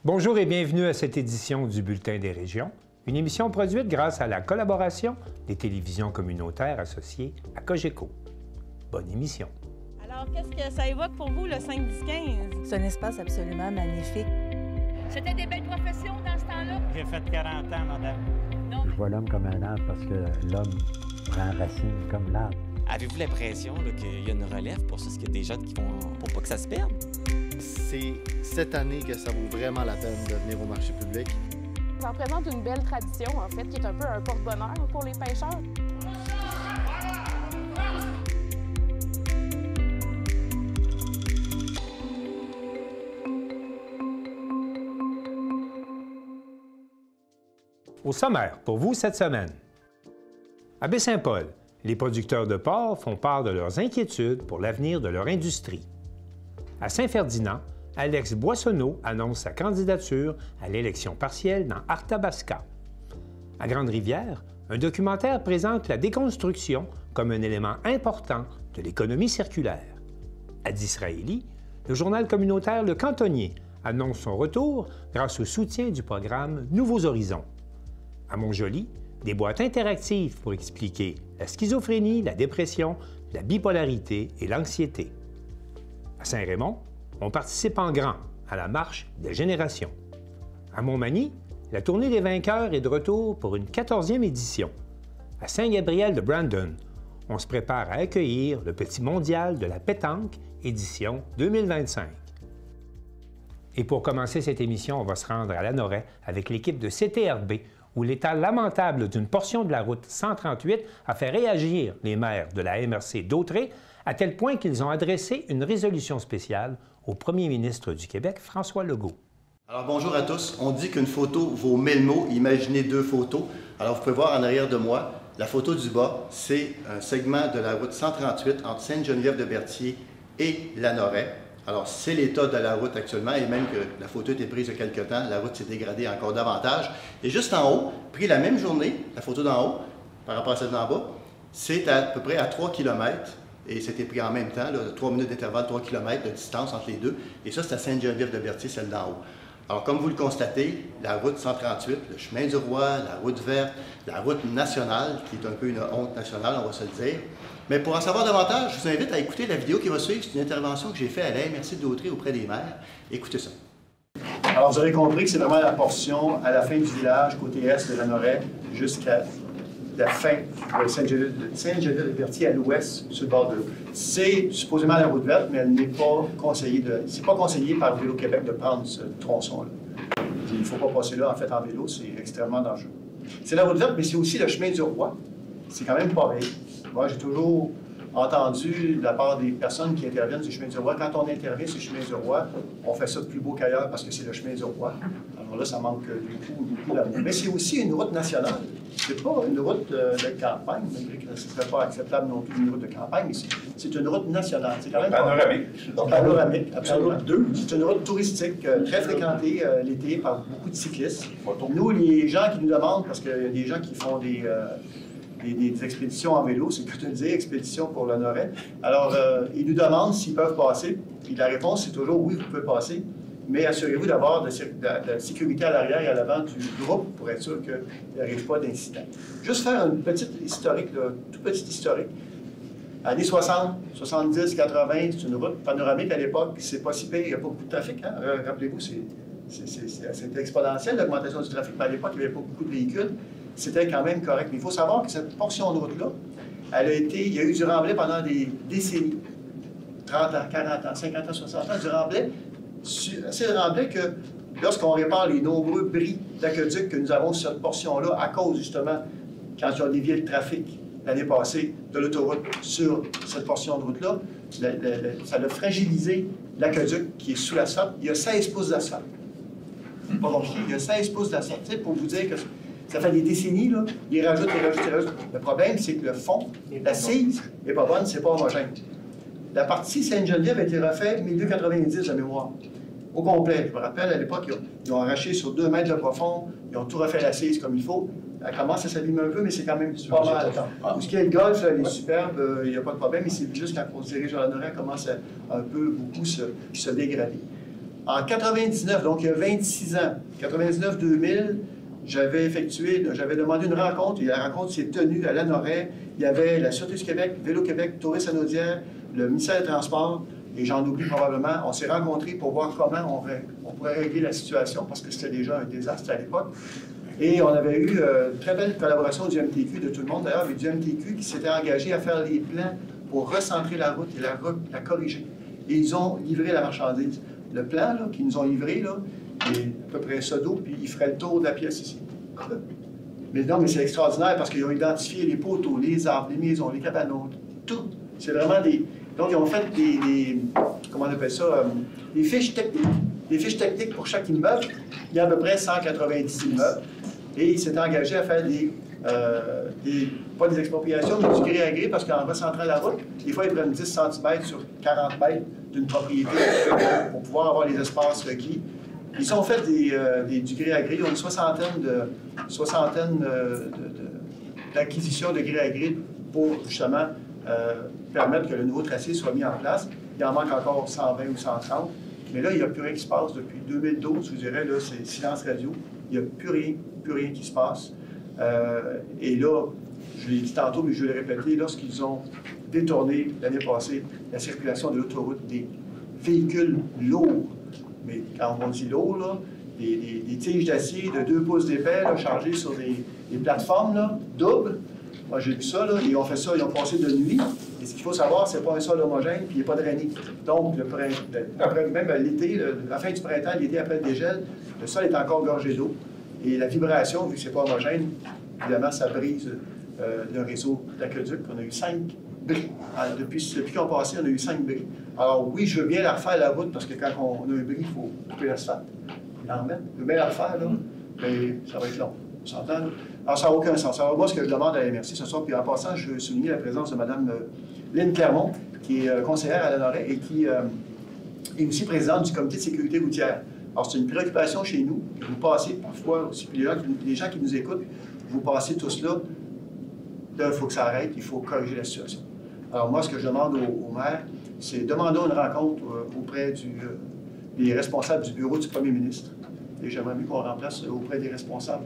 Bonjour et bienvenue à cette édition du Bulletin des régions, une émission produite grâce à la collaboration des télévisions communautaires associées à Cogeco. Bonne émission. Alors, qu'est-ce que ça évoque pour vous, le 5-10-15? C'est un espace absolument magnifique. C'était des belles professions dans ce temps-là? J'ai fait 40 ans, madame. Non. Je vois l'homme comme un arbre parce que l'homme prend racine comme l'arbre. Avez-vous l'impression qu'il y a une relève pour ça? Est-ce qu'il y a des jeunes qui vont... pour pas que ça se perde? C'est cette année que ça vaut vraiment la peine de venir au marché public. Ça représente une belle tradition, en fait, qui est un peu un porte-bonheur pour les pêcheurs. Au sommaire, pour vous cette semaine. À Baie-Saint-Paul, les producteurs de porc font part de leurs inquiétudes pour l'avenir de leur industrie. À Saint-Ferdinand, Alex Boissonneau annonce sa candidature à l'élection partielle dans Arthabasca. À Grande-Rivière, un documentaire présente la déconstruction comme un élément important de l'économie circulaire. À Disraeli, le journal communautaire Le Cantonnier annonce son retour grâce au soutien du programme Nouveaux Horizons. À Montjoly, des boîtes interactives pour expliquer la schizophrénie, la dépression, la bipolarité et l'anxiété. À Saint-Raymond, on participe en grand à la Marche des générations. À Montmagny, la Tournée des vainqueurs est de retour pour une 14e édition. À Saint-Gabriel de Brandon, on se prépare à accueillir le Petit Mondial de la pétanque, édition 2025. Et pour commencer cette émission, on va se rendre à Lanoraie avec l'équipe de CTRB, où l'état lamentable d'une portion de la route 138 a fait réagir les maires de la MRC d'Autrey, à tel point qu'ils ont adressé une résolution spéciale au premier ministre du Québec, François Legault. Alors bonjour à tous. On dit qu'une photo vaut 1000 mots. Imaginez 2 photos. Alors vous pouvez voir en arrière de moi, la photo du bas, c'est un segment de la route 138 entre Sainte-Geneviève-de-Berthier et Lanoraie. Alors c'est l'état de la route actuellement, et même que la photo était prise il y a quelque temps, la route s'est dégradée encore davantage. Et juste en haut, pris la même journée, la photo d'en haut, par rapport à celle d'en bas, c'est à peu près à 3 km. Et c'était pris en même temps, là, 3 minutes d'intervalle, 3 km de distance entre les deux. Et ça, c'est à Sainte-Geneviève-de-Berthier, celle d'en haut. Alors, comme vous le constatez, la route 138, le chemin du roi, la route verte, la route nationale, qui est un peu une honte nationale, on va se le dire. Mais pour en savoir davantage, je vous invite à écouter la vidéo qui va suivre. C'est une intervention que j'ai faite à la MRC d'Autrey auprès des maires. Écoutez ça. Alors, vous avez compris que c'est vraiment la portion à la fin du village, côté est de Lanoraie, jusqu'à la fin de Sainte-Geneviève-de-Berthier à l'ouest, sur le bord de l'eau. C'est supposément la route verte, mais elle n'est pas conseillée c'est pas conseillé par Vélo-Québec de prendre ce tronçon-là. Il ne faut pas passer là, en fait, en vélo, c'est extrêmement dangereux. C'est la route verte, mais c'est aussi le chemin du roi. C'est quand même pareil. Moi, j'ai toujours entendu de la part des personnes qui interviennent sur le chemin du roi, quand on intervient sur le chemin du roi, on fait ça de plus beau qu'ailleurs parce que c'est le chemin du roi. Alors là, ça manque beaucoup d'amour. Mais c'est aussi une route nationale. C'est pas une route de campagne, malgré que ce ne serait pas acceptable non plus une route de campagne, mais c'est une route nationale. C'est quand même panoramique. Panoramique, absolument. C'est une route touristique très fréquentée l'été par beaucoup de cyclistes. Nous, les gens qui nous demandent, parce qu'il y a des gens qui font des expéditions en vélo, c'est que tu dis expédition pour Lanoraie. Alors, ils nous demandent s'ils peuvent passer. Et la réponse, c'est toujours oui, vous pouvez passer, mais assurez-vous d'avoir de la sécurité à l'arrière et à l'avant du groupe pour être sûr qu'il n'arrive pas d'incident. Juste faire une petite historique, là, tout petit historique. Années 60, 70, 80, c'est une route panoramique à l'époque, c'est pas si pire, il n'y a pas beaucoup de trafic. Hein? Rappelez-vous, c'était exponentiel l'augmentation du trafic. À l'époque, il n'y avait pas beaucoup de véhicules. C'était quand même correct. Mais il faut savoir que cette portion de route-là, il y a eu du remblai pendant des décennies. 30 ans, 40 ans, 50 ans, 60 ans, du remblai. C'est le remblai que, lorsqu'on répare les nombreux bris d'aqueduc que nous avons sur cette portion-là, à cause, justement, quand ils ont dévié le trafic l'année passée de l'autoroute sur cette portion de route-là, ça a fragilisé l'aqueduc qui est sous l'asphalte. Il y a 16 pouces d'asphalte. Pas compliqué, il y a 16 pouces d'asphalte. Pour vous dire que ça fait des décennies, là, ils rajoutent. Le problème, c'est que le fond, l'assise, n'est pas bonne, c'est pas homogène. La partie Sainte-Geneviève a été refaite 1290 de mémoire, au complet. Je me rappelle, à l'époque, ils ont arraché sur 2 mètres de profond, ils ont tout refait l'assise comme il faut. Elle commence à s'abîmer un peu, mais c'est quand même pas mal. Pour ce qui est le golf, elle est superbe, il n'y a pas de problème, mais c'est juste quand on se dirige vers la Lanoraie, elle commence à un peu beaucoup se dégrader. En 99, donc il y a 26 ans, 99-2000, j'avais demandé une rencontre, et la rencontre s'est tenue à Lanoraie. Il y avait la Sûreté du Québec, Vélo Québec, Tourisme Anaudière, le ministère des Transports, et j'en oublie probablement. On s'est rencontrés pour voir comment on pourrait régler la situation, parce que c'était déjà un désastre à l'époque. Et on avait eu une très belle collaboration du MTQ, de tout le monde d'ailleurs, mais du MTQ qui s'était engagé à faire les plans pour recentrer la route et la corriger. Et ils ont livré la marchandise. Le plan qu'ils nous ont livré, là, est à peu près ça d'eau, puis il ferait le tour de la pièce ici. Mais non, mais c'est extraordinaire parce qu'ils ont identifié les poteaux, les arbres, les maisons, les cabanos, tout. C'est vraiment des... Donc, ils ont fait comment on appelle ça? Des fiches techniques. Des fiches techniques pour chaque immeuble. Il y a à peu près 190 immeubles. Et ils s'étaient engagés à faire pas des expropriations, mais du gré à gré, parce qu'en recentrant la route, des fois, ils prennent 10 cm sur 40 mètres d'une propriété pour pouvoir avoir les espaces requis. Ils ont fait du gré à gré. Ils ont une soixantaine d'acquisitions de gré à gré pour, justement, permettre que le nouveau tracé soit mis en place. Il en manque encore 120 ou 130. Mais là, il n'y a plus rien qui se passe depuis 2012. Je vous dirais, là, c'est silence radio. Il n'y a plus rien qui se passe. Et là, je l'ai dit tantôt, mais je vais le répéter, lorsqu'ils ont détourné l'année passée la circulation de l'autoroute des véhicules lourds, mais quand on dit lourd, là, des tiges d'acier de 2 pouces d'épais chargées sur des plateformes là, doubles. Moi, j'ai vu ça, là, ils ont fait ça, ils ont passé de nuit. Et ce qu'il faut savoir, c'est pas un sol homogène, puis il n'est pas drainé. Donc, après, même l'été, la fin du printemps, l'été après le dégel, le sol est encore gorgé d'eau. Et la vibration, vu que ce n'est pas homogène, évidemment, ça brise le réseau d'aqueduc. On a eu 5 bris. Depuis qu'on passé, on a eu 5 bris. Alors oui, je veux bien la refaire la route, parce que quand on a un bris, il faut couper l'asphalte. Je veux bien la refaire, là, mais ça va être long. On s'entend, là? Alors, ça n'a aucun sens. Alors, moi, ce que je demande à la MRC ce soir, puis en passant, je veux souligner la présence de Mme Lynne Clermont, qui est conseillère à Lanoraie et qui est aussi présidente du comité de sécurité routière. Alors, c'est une préoccupation chez nous. Vous passez parfois aussi, puis les gens qui nous écoutent, vous passez tous là. Là, il faut que ça arrête, il faut corriger la situation. Alors, moi, ce que je demande au maire, c'est demandons une rencontre auprès des responsables du bureau du premier ministre. Et j'aimerais mieux qu'on remplace auprès des responsables,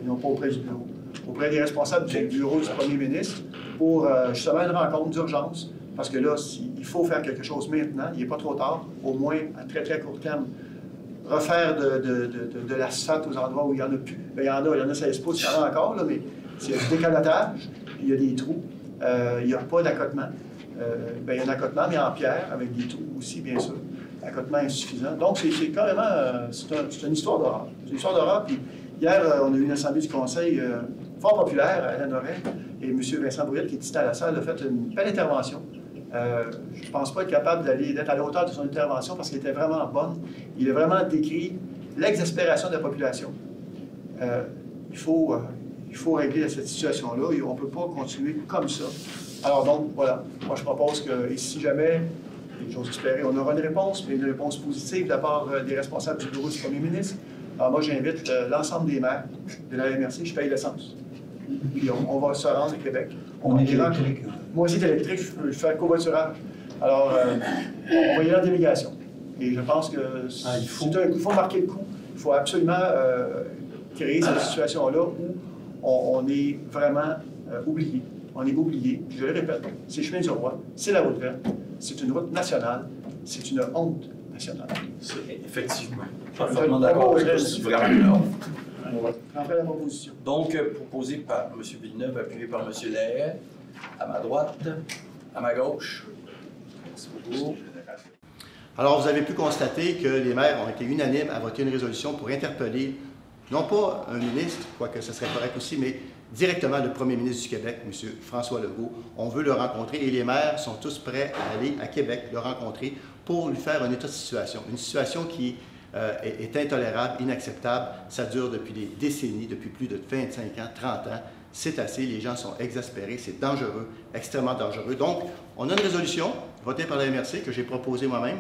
et non pas auprès du bureau. Auprès des responsables du bureau du premier ministre pour justement une rencontre d'urgence. Parce que là, il faut faire quelque chose maintenant, il n'est pas trop tard, au moins à très, très court terme. Refaire de l'asphalte aux endroits où il n'y en a plus. Bien, il y en a 16 pouces, il y en a encore, là, mais c'est du décalotage, il y a des trous, il n'y a pas d'accotement. Bien, il y a un accotement, mais en pierre, avec des trous aussi, bien sûr. Accotement insuffisant. Donc, c'est carrément, c'est une histoire d'horreur. C'est une histoire d'horreur, puis hier, on a eu une assemblée du conseil fort populaire à Lanoraie, et M. Vincent Brouillette, qui est ici à la salle, a fait une belle intervention. Je ne pense pas être capable d'être à la hauteur de son intervention parce qu'elle était vraiment bonne. Il a vraiment décrit l'exaspération de la population. Il faut régler cette situation-là et on ne peut pas continuer comme ça. Alors donc, voilà, moi je propose que, et si jamais, et j'ose espérer, on aura une réponse, mais une réponse positive de la part des responsables du bureau du premier ministre, alors moi j'invite l'ensemble des maires de la MRC, je paye l'essence. Puis on va se rendre au Québec. On est électrique. Moi aussi, c'est électrique, je fais un covoiturage. Alors, on va y aller en délégation. Et je pense que il faut marquer le coup. Il faut absolument créer cette situation-là où on est vraiment oublié. On est oublié. Je le répète, c'est Chemin du Roi, c'est la route verte, c'est une route nationale, c'est une honte nationale. Effectivement. Parfaitement d'accord avec c'est vraiment une honte. Après la proposition. Donc, proposé par M. Villeneuve, appuyé par M. Lahaye, à ma droite, à ma gauche. Merci beaucoup. Alors, vous avez pu constater que les maires ont été unanimes à voter une résolution pour interpeller, non pas un ministre, quoique ce serait correct aussi, mais directement le premier ministre du Québec, M. François Legault. On veut le rencontrer et les maires sont tous prêts à aller à Québec le rencontrer pour lui faire un état de situation. Une situation qui est intolérable, inacceptable. Ça dure depuis des décennies, depuis plus de 25 ans, 30 ans. C'est assez, les gens sont exaspérés, c'est dangereux, extrêmement dangereux. Donc, on a une résolution votée par la MRC que j'ai proposée moi-même.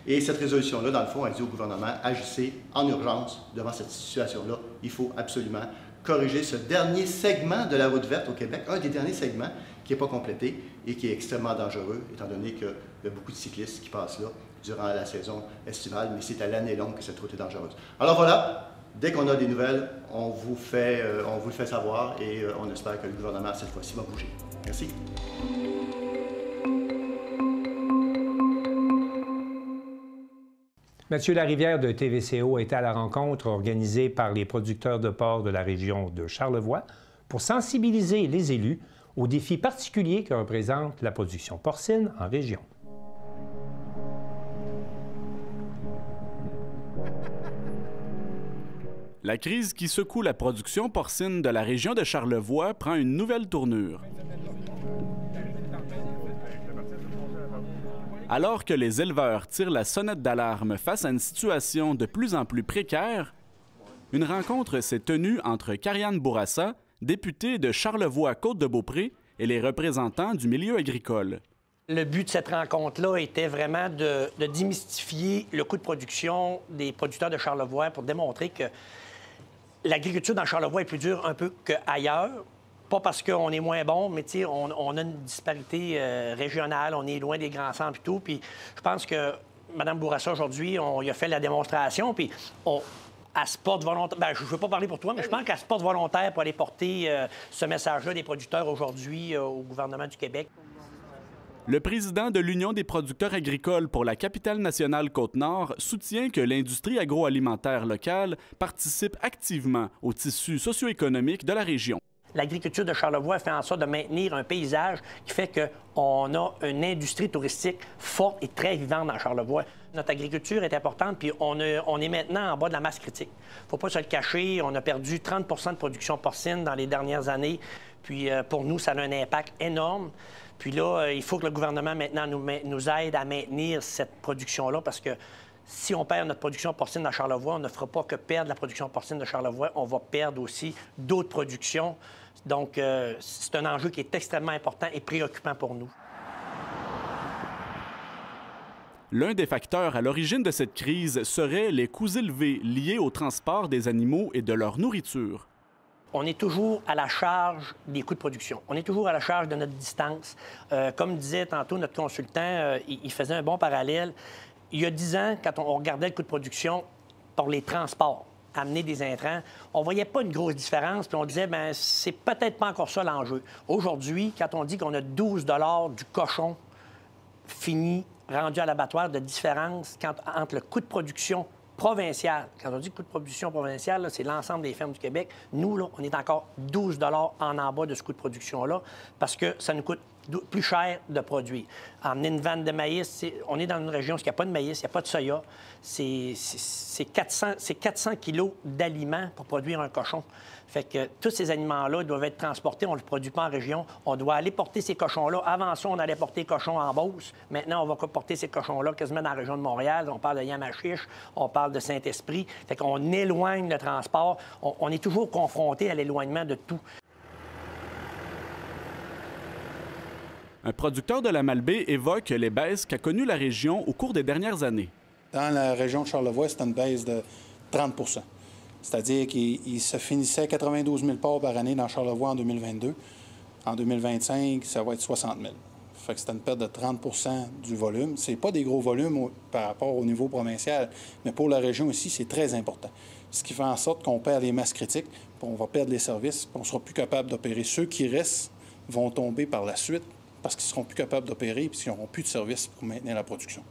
Et cette résolution-là, dans le fond, elle dit au gouvernement, agissez en urgence devant cette situation-là. Il faut absolument corriger ce dernier segment de la route verte au Québec, un des derniers segments qui n'est pas complété et qui est extrêmement dangereux, étant donné qu'il y a beaucoup de cyclistes qui passent là durant la saison estivale, mais c'est à l'année longue que cette route est dangereuse. Alors voilà, dès qu'on a des nouvelles, on vous le fait savoir et on espère que le gouvernement, cette fois-ci, va bouger. Merci. Mathieu Larivière de TVCO était à la rencontre organisée par les producteurs de porc de la région de Charlevoix pour sensibiliser les élus aux défis particuliers que représente la production porcine en région. La crise qui secoue la production porcine de la région de Charlevoix prend une nouvelle tournure. Alors que les éleveurs tirent la sonnette d'alarme face à une situation de plus en plus précaire, une rencontre s'est tenue entre Karianne Bourassa, députée de Charlevoix-Côte-de-Beaupré, et les représentants du milieu agricole. Le but de cette rencontre-là était vraiment de démystifier le coût de production des producteurs de Charlevoix pour démontrer que l'agriculture dans Charlevoix est plus dure un peu qu'ailleurs. Pas parce qu'on est moins bon, mais on a une disparité régionale, on est loin des grands centres et tout. Puis je pense que Mme Bourassa, aujourd'hui, on y a fait la démonstration, puis elle se porte volontaire. Bien, je ne veux pas parler pour toi, mais je pense qu'elle se porte volontaire pour aller porter ce message-là des producteurs aujourd'hui au gouvernement du Québec. Le président de l'Union des producteurs agricoles pour la capitale nationale Côte-Nord soutient que l'industrie agroalimentaire locale participe activement au tissu socio-économique de la région. L'agriculture de Charlevoix fait en sorte de maintenir un paysage qui fait qu'on a une industrie touristique forte et très vivante dans Charlevoix. Notre agriculture est importante, puis on est maintenant en bas de la masse critique. Il ne faut pas se le cacher, on a perdu 30 % de production porcine dans les dernières années. Puis pour nous, ça a un impact énorme. Puis là, il faut que le gouvernement maintenant nous aide à maintenir cette production-là parce que si on perd notre production porcine dans Charlevoix, on ne fera pas que perdre la production porcine de Charlevoix, on va perdre aussi d'autres productions. Donc, c'est un enjeu qui est extrêmement important et préoccupant pour nous. L'un des facteurs à l'origine de cette crise serait les coûts élevés liés au transport des animaux et de leur nourriture. On est toujours à la charge des coûts de production. On est toujours à la charge de notre distance. Comme disait tantôt notre consultant, il faisait un bon parallèle. Il y a 10 ans, quand on regardait le coût de production pour les transports, amener des intrants, on ne voyait pas une grosse différence, puis on disait, bien, c'est peut-être pas encore ça l'enjeu. Aujourd'hui, quand on dit qu'on a 12 $ du cochon fini, rendu à l'abattoir, de différence entre le coût de production provincial. Quand on dit coût de production provincial, c'est l'ensemble des fermes du Québec. Nous, là, on est encore 12 $ en bas de ce coût de production-là parce que ça nous coûte plus cher de produire. Emmener une vanne de maïs, on est dans une région où il n'y a pas de maïs, il n'y a pas de soya. C'est 400 kilos d'aliments pour produire un cochon. Fait que tous ces aliments-là doivent être transportés. On ne le produit pas en région. On doit aller porter ces cochons-là. Avant ça, on allait porter les cochons en Beauce. Maintenant, on va porter ces cochons-là quasiment dans la région de Montréal. On parle de Yamachiche, on parle de Saint-Esprit. Fait qu'on éloigne le transport. On est toujours confronté à l'éloignement de tout. Un producteur de la Malbaie évoque les baisses qu'a connues la région au cours des dernières années. Dans la région de Charlevoix, c'est une baisse de 30 %. C'est-à-dire qu'il se finissait 92 000 porcs par année dans Charlevoix en 2022. En 2025, ça va être 60 000. Fait que c'est une perte de 30 % du volume. Ce n'est pas des gros volumes par rapport au niveau provincial, mais pour la région ici, c'est très important. Ce qui fait en sorte qu'on perd les masses critiques, puis on va perdre les services, puis on ne sera plus capable d'opérer. Ceux qui restent vont tomber par la suite parce qu'ils ne seront plus capables d'opérer puis qu'ils n'auront plus de services pour maintenir la production.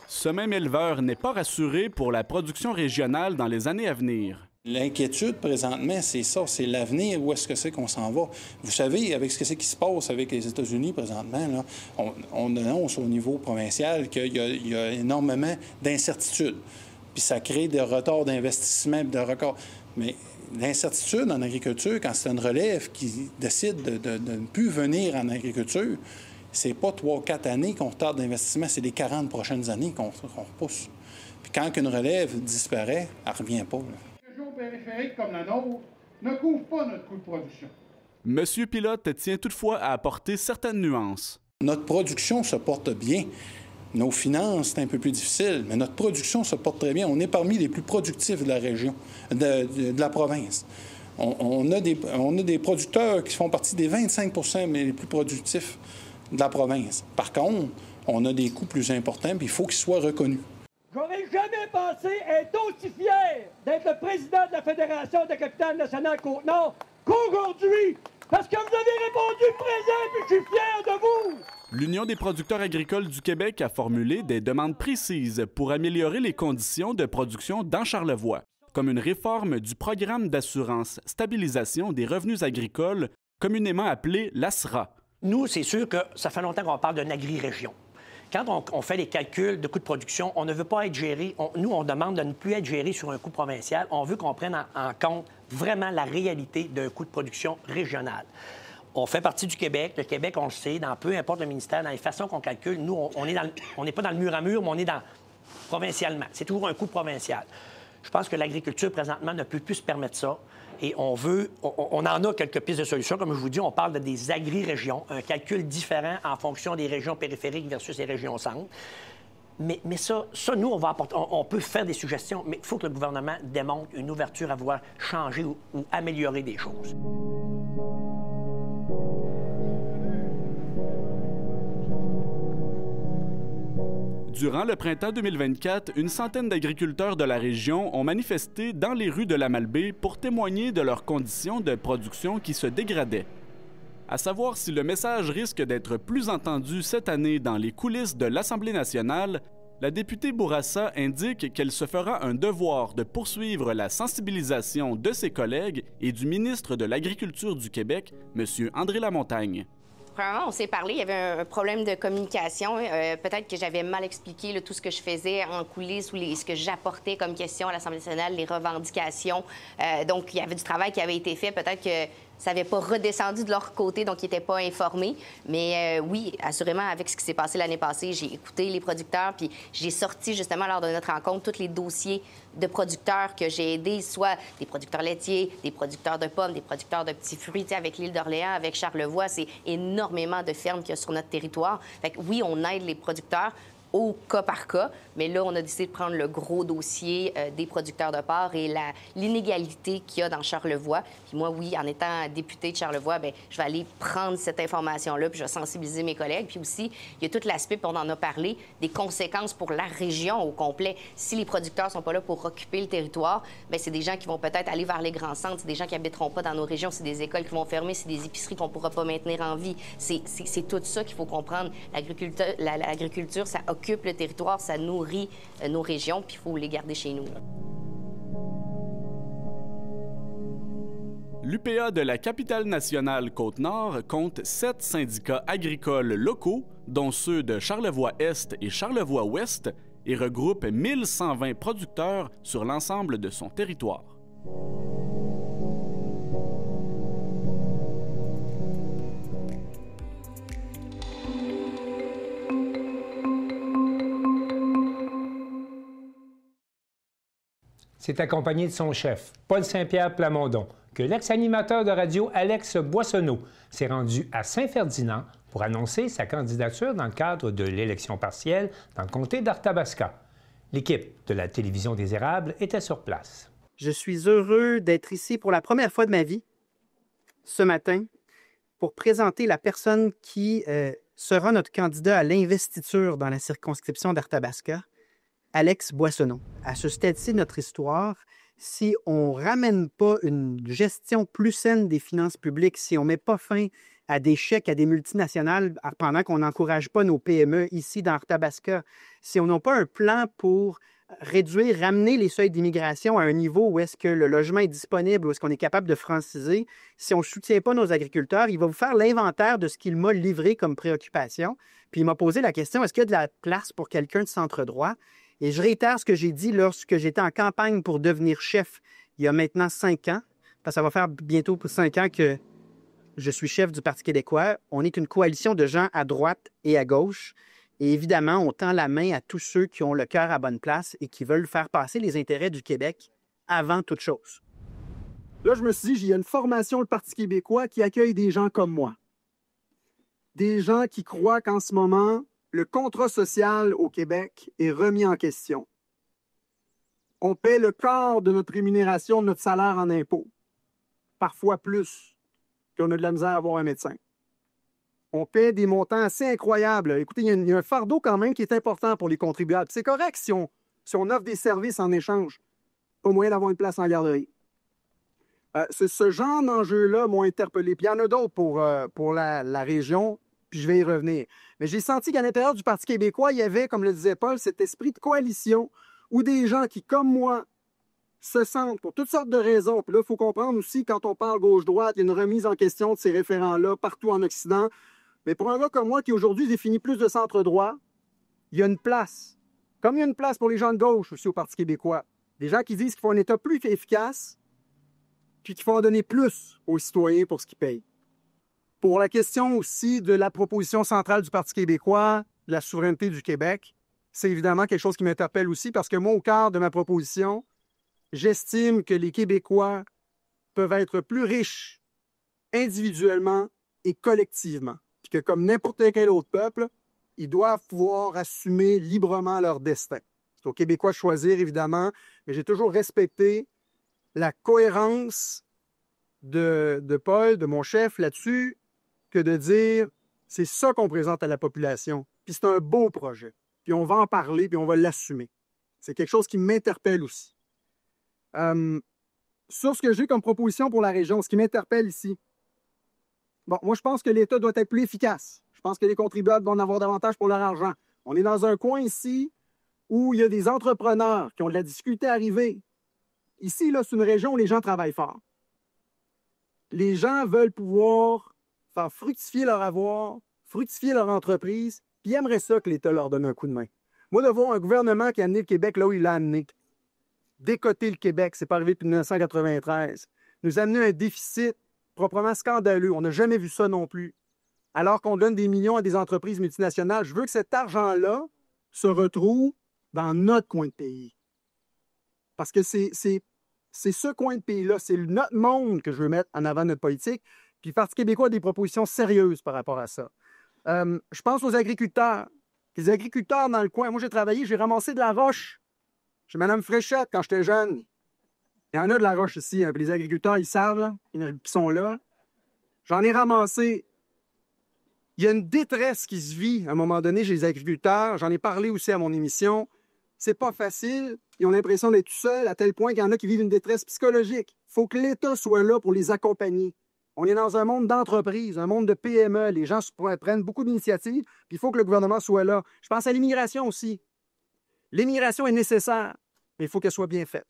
Ce même éleveur n'est pas rassuré pour la production régionale dans les années à venir. L'inquiétude présentement, c'est ça, c'est l'avenir, où est-ce que c'est qu'on s'en va. Vous savez, avec ce que c'est qui se passe avec les États-Unis présentement, là, on annonce au niveau provincial qu'il y a énormément d'incertitudes. Puis ça crée des retards d'investissement, de records. Mais l'incertitude en agriculture, quand c'est une relève qui décide de ne plus venir en agriculture, c'est pas 3 ou 4 années qu'on retarde d'investissement, c'est les 40 prochaines années qu'on repousse. Puis quand une relève disparaît, elle ne revient pas. Les régions périphériques comme la nôtre ne couvrent pas notre coût de production. Monsieur Pilote tient toutefois à apporter certaines nuances. Notre production se porte bien. Nos finances, c'est un peu plus difficile, mais notre production se porte très bien. On est parmi les plus productifs de la région, de la province. On a des producteurs qui font partie des 25 % mais les plus productifs de la province. Par contre, on a des coûts plus importants, puis il faut qu'ils soient reconnus. J'aurais jamais pensé être aussi fier d'être le président de la Fédération des capitaines nationales Côte-Nord qu'aujourd'hui, parce que vous avez répondu présent et je suis fier de vous! L'Union des producteurs agricoles du Québec a formulé des demandes précises pour améliorer les conditions de production dans Charlevoix, comme une réforme du programme d'assurance stabilisation des revenus agricoles, communément appelé l'ASRA. Nous, c'est sûr que ça fait longtemps qu'on parle d'une agri-région. Quand on fait les calculs de coûts de production, on ne veut pas être géré. Nous, on demande de ne plus être géré sur un coût provincial. On veut qu'on prenne en compte vraiment la réalité d'un coût de production régional. On fait partie du Québec. Le Québec, on le sait, dans peu importe le ministère, dans les façons qu'on calcule, nous, on n'est pas dans le mur à mur, mais on est dans provincialement. C'est toujours un coût provincial. Je pense que l'agriculture, présentement, ne peut plus se permettre ça. Et on en a quelques pistes de solutions. Comme je vous dis, on parle des agri-régions, un calcul différent en fonction des régions périphériques versus les régions centres. Mais ça, nous, on peut faire des suggestions, mais il faut que le gouvernement démontre une ouverture à vouloir changer ou améliorer des choses. Durant le printemps 2024, une centaine d'agriculteurs de la région ont manifesté dans les rues de la Malbaie pour témoigner de leurs conditions de production qui se dégradaient. À savoir si le message risque d'être plus entendu cette année dans les coulisses de l'Assemblée nationale, la députée Bourassa indique qu'elle se fera un devoir de poursuivre la sensibilisation de ses collègues et du ministre de l'Agriculture du Québec, M. André Lamontagne. Premièrement, on s'est parlé, il y avait un problème de communication. Peut-être que j'avais mal expliqué tout ce que je faisais en coulisses ou ce que j'apportais comme question à l'Assemblée nationale, les revendications. Donc, il y avait du travail qui avait été fait. Peut-être que ça n'avait pas redescendu de leur côté, donc ils n'étaient pas informés. Mais oui, assurément, avec ce qui s'est passé l'année passée, j'ai écouté les producteurs, puis j'ai sorti justement lors de notre rencontre tous les dossiers de producteurs que j'ai aidés, soit des producteurs laitiers, des producteurs de pommes, des producteurs de petits fruits. Tu sais, avec l'île d'Orléans, avec Charlevoix, c'est énormément de fermes qu'il y a sur notre territoire. Fait que oui, on aide les producteurs au cas par cas, mais là, on a décidé de prendre le gros dossier des producteurs de porc et l'inégalité qu'il y a dans Charlevoix. Puis moi, oui, en étant députée de Charlevoix, bien, je vais aller prendre cette information-là, puis je vais sensibiliser mes collègues. Puis aussi, il y a tout l'aspect, puis on en a parlé, des conséquences pour la région au complet. Si les producteurs sont pas là pour occuper le territoire, bien, c'est des gens qui vont peut-être aller vers les grands centres, c'est des gens qui habiteront pas dans nos régions, c'est des écoles qui vont fermer, c'est des épiceries qu'on pourra pas maintenir en vie. C'est tout ça qu'il faut comprendre. L'agriculture, ça occupe le territoire, ça nourrit nos régions, puis il faut les garder chez nous. L'UPA de la capitale nationale Côte-Nord compte 7 syndicats agricoles locaux, dont ceux de Charlevoix-Est et Charlevoix-Ouest, et regroupe 1120 producteurs sur l'ensemble de son territoire. C'est accompagné de son chef, Paul Saint-Pierre Plamondon, que l'ex-animateur de radio Alex Boissonneau s'est rendu à Saint-Ferdinand pour annoncer sa candidature dans le cadre de l'élection partielle dans le comté d'Arthabasca. L'équipe de la Télévision des Érables était sur place. Je suis heureux d'être ici pour la première fois de ma vie, ce matin, pour présenter la personne qui sera notre candidat à l'investiture dans la circonscription d'Arthabasca, Alex Boissonneau. À ce stade-ci de notre histoire, si on ne ramène pas une gestion plus saine des finances publiques, si on ne met pas fin à des chèques à des multinationales pendant qu'on n'encourage pas nos PME ici dans Arthabasca, si on n'a pas un plan pour réduire, ramener les seuils d'immigration à un niveau où est-ce que le logement est disponible, où est-ce qu'on est capable de franciser, si on ne soutient pas nos agriculteurs, il va vous faire l'inventaire de ce qu'il m'a livré comme préoccupation. Puis il m'a posé la question, est-ce qu'il y a de la place pour quelqu'un de centre-droit? Et je réitère ce que j'ai dit lorsque j'étais en campagne pour devenir chef il y a maintenant 5 ans, parce que ça va faire bientôt 5 ans que je suis chef du Parti québécois. On est une coalition de gens à droite et à gauche. Et évidemment, on tend la main à tous ceux qui ont le cœur à bonne place et qui veulent faire passer les intérêts du Québec avant toute chose. Là, je me suis dit, il y a une formation, le Parti québécois, qui accueille des gens comme moi. Des gens qui croient qu'en ce moment, le contrat social au Québec est remis en question. On paie le quart de notre rémunération, de notre salaire en impôts. Parfois plus qu'on a de la misère à avoir un médecin. On paie des montants assez incroyables. Écoutez, il y a un fardeau quand même qui est important pour les contribuables. C'est correct si on offre des services en échange. Pas moyen d'avoir une place en garderie. Ce genre d'enjeux-là m'ont interpellé. Puis il y en a d'autres pour la région, puis je vais y revenir. Mais j'ai senti qu'à l'intérieur du Parti québécois, il y avait, comme le disait Paul, cet esprit de coalition où des gens qui, comme moi, se sentent pour toutes sortes de raisons. Puis là, il faut comprendre aussi, quand on parle gauche-droite, il y a une remise en question de ces référents-là partout en Occident. Mais pour un gars comme moi qui aujourd'hui définit plus de centre-droit, il y a une place. Comme il y a une place pour les gens de gauche aussi au Parti québécois. Des gens qui disent qu'il faut un État plus efficace, puis qu'il faut en donner plus aux citoyens pour ce qu'ils payent. Pour la question aussi de la proposition centrale du Parti québécois, de la souveraineté du Québec, c'est évidemment quelque chose qui m'interpelle aussi parce que moi, au cœur de ma proposition, j'estime que les Québécois peuvent être plus riches individuellement et collectivement. Puis que comme n'importe quel autre peuple, ils doivent pouvoir assumer librement leur destin. C'est aux Québécois de choisir, évidemment, mais j'ai toujours respecté la cohérence de Paul, de mon chef là-dessus, que de dire c'est ça qu'on présente à la population. Puis c'est un beau projet. Puis on va en parler, puis on va l'assumer. C'est quelque chose qui m'interpelle aussi. Sur ce que j'ai comme proposition pour la région, ce qui m'interpelle ici, bon, moi je pense que l'État doit être plus efficace. Je pense que les contribuables vont en avoir davantage pour leur argent. On est dans un coin ici où il y a des entrepreneurs qui ont de la difficulté à arriver. Ici, là, c'est une région où les gens travaillent fort. Les gens veulent pouvoir faire fructifier leur avoir, fructifier leur entreprise, puis ils aimeraient ça que l'État leur donne un coup de main. Moi, de voir un gouvernement qui a amené le Québec là où il l'a amené, décoter le Québec, c'est pas arrivé depuis 1993, nous amener un déficit proprement scandaleux. On n'a jamais vu ça non plus. Alors qu'on donne des millions à des entreprises multinationales, je veux que cet argent-là se retrouve dans notre coin de pays. Parce que c'est ce coin de pays-là, c'est notre monde que je veux mettre en avant de notre politique. Puis le Parti québécois a des propositions sérieuses par rapport à ça. Je pense aux agriculteurs. Les agriculteurs dans le coin, moi j'ai travaillé, j'ai ramassé de la roche. Chez Mme Fréchette quand j'étais jeune. Il y en a de la roche ici. Hein, puis les agriculteurs, ils savent, là, ils sont là. J'en ai ramassé. Il y a une détresse qui se vit à un moment donné chez les agriculteurs. J'en ai parlé aussi à mon émission. C'est pas facile. Ils ont l'impression d'être tout seuls à tel point qu'il y en a qui vivent une détresse psychologique. Il faut que l'État soit là pour les accompagner. On est dans un monde d'entreprise, un monde de PME. Les gens prennent beaucoup d'initiatives, puis il faut que le gouvernement soit là. Je pense à l'immigration aussi. L'immigration est nécessaire, mais il faut qu'elle soit bien faite.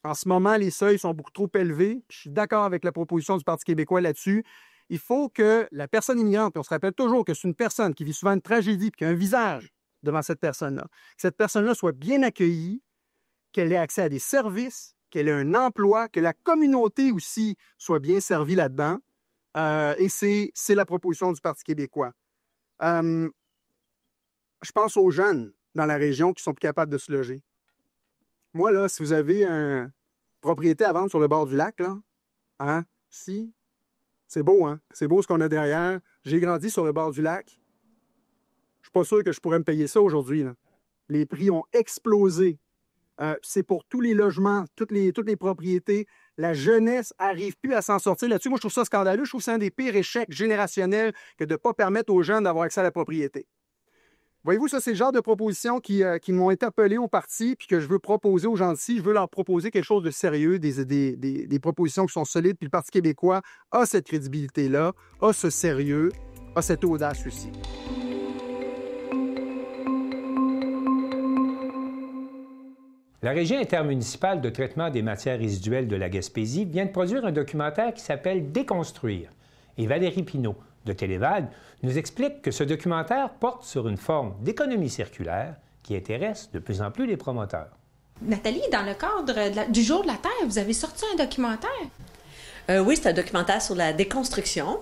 En ce moment, les seuils sont beaucoup trop élevés. Je suis d'accord avec la proposition du Parti québécois là-dessus. Il faut que la personne immigrante, puis on se rappelle toujours que c'est une personne qui vit souvent une tragédie, puis qui a un visage devant cette personne-là, que cette personne-là soit bien accueillie, qu'elle ait accès à des services, qu'elle ait un emploi, que la communauté aussi soit bien servie là-dedans. Et c'est la proposition du Parti québécois. Je pense aux jeunes dans la région qui sont plus capables de se loger. Moi, là, si vous avez une propriété à vendre sur le bord du lac, là, hein, si, c'est beau, hein? C'est beau ce qu'on a derrière. J'ai grandi sur le bord du lac. Je suis pas sûr que je pourrais me payer ça aujourd'hui, là. Les prix ont explosé. C'est pour tous les logements, toutes les propriétés. La jeunesse n'arrive plus à s'en sortir là-dessus. Moi, je trouve ça scandaleux. Je trouve que c'est un des pires échecs générationnels que de ne pas permettre aux jeunes d'avoir accès à la propriété. Voyez-vous, ça, c'est le genre de propositions qui m'ont interpellé au parti puis que je veux proposer aux gens d'ici. Je veux leur proposer quelque chose de sérieux, des propositions qui sont solides. Puis le Parti québécois a cette crédibilité-là, a ce sérieux, a cette audace aussi. La Régie intermunicipale de traitement des matières résiduelles de la Gaspésie vient de produire un documentaire qui s'appelle « Déconstruire ». Et Valérie Pinault, de Téléval, nous explique que ce documentaire porte sur une forme d'économie circulaire qui intéresse de plus en plus les promoteurs. Nathalie, dans le cadre du Jour de la Terre, vous avez sorti un documentaire. Oui, c'est un documentaire sur la déconstruction.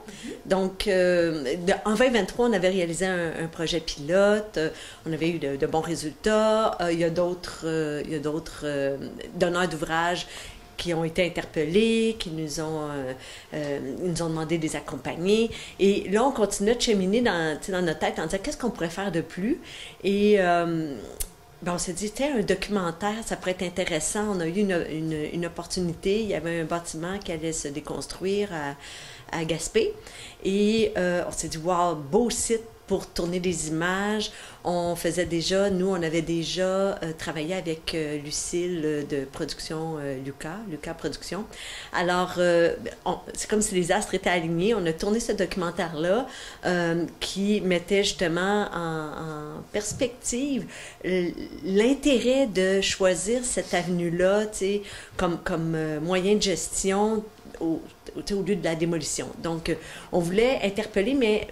Donc, en 2023, on avait réalisé un projet pilote. On avait eu de bons résultats. Il y a d'autres donneurs d'ouvrages qui ont été interpellés, qui nous ont demandé de les accompagner. Et là, on continuait de cheminer dans notre tête en disant qu'est-ce qu'on pourrait faire de plus. Et on s'est dit, un documentaire, ça pourrait être intéressant. On a eu une opportunité. Il y avait un bâtiment qui allait se déconstruire à Gaspé. Et on s'est dit, wow, beau site pour tourner des images. On faisait déjà, nous, on avait déjà travaillé avec Lucille de production Lucas Productions. Alors, c'est comme si les astres étaient alignés. On a tourné ce documentaire-là qui mettait justement en perspective l'intérêt de choisir cette avenue-là, tu sais, comme moyen de gestion au lieu de la démolition. Donc, on voulait interpeller, mais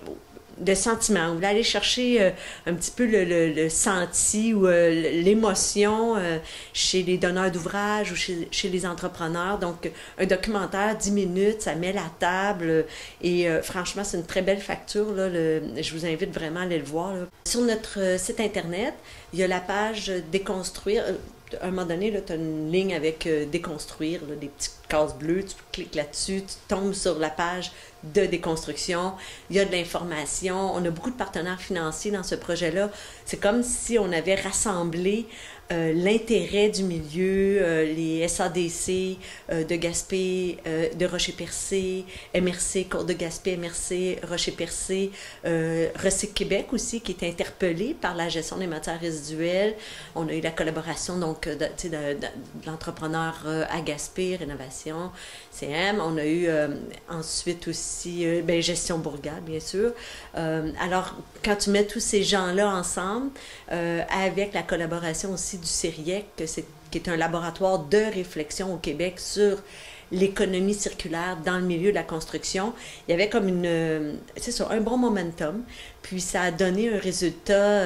de sentiments. On voulait aller chercher un petit peu le senti ou l'émotion chez les donneurs d'ouvrages ou chez les entrepreneurs. Donc, un documentaire, 10 minutes, ça met la table et franchement, c'est une très belle facture. Là, je vous invite vraiment à aller le voir. Là. Sur notre site Internet, il y a la page « Déconstruire ». À un moment donné, tu as une ligne avec déconstruire, là, des petites cases bleues, tu cliques là-dessus, tu tombes sur la page de déconstruction, il y a de l'information, on a beaucoup de partenaires financiers dans ce projet-là. C'est comme si on avait rassemblé l'intérêt du milieu, les SADC de Gaspé, de Rocher-Percé, MRC Côte de Gaspé, MRC Rocher-Percé, Recyc Québec aussi, qui est interpellé par la gestion des matières résiduelles. On a eu la collaboration donc de l'entrepreneur à Gaspé, Rénovation, CM. On a eu ensuite aussi Gestion Bourgade, bien sûr. Alors, quand tu mets tous ces gens-là ensemble, avec la collaboration aussi du CERIEC, qui est un laboratoire de réflexion au Québec sur l'économie circulaire dans le milieu de la construction, il y avait comme un bon momentum, puis ça a donné un résultat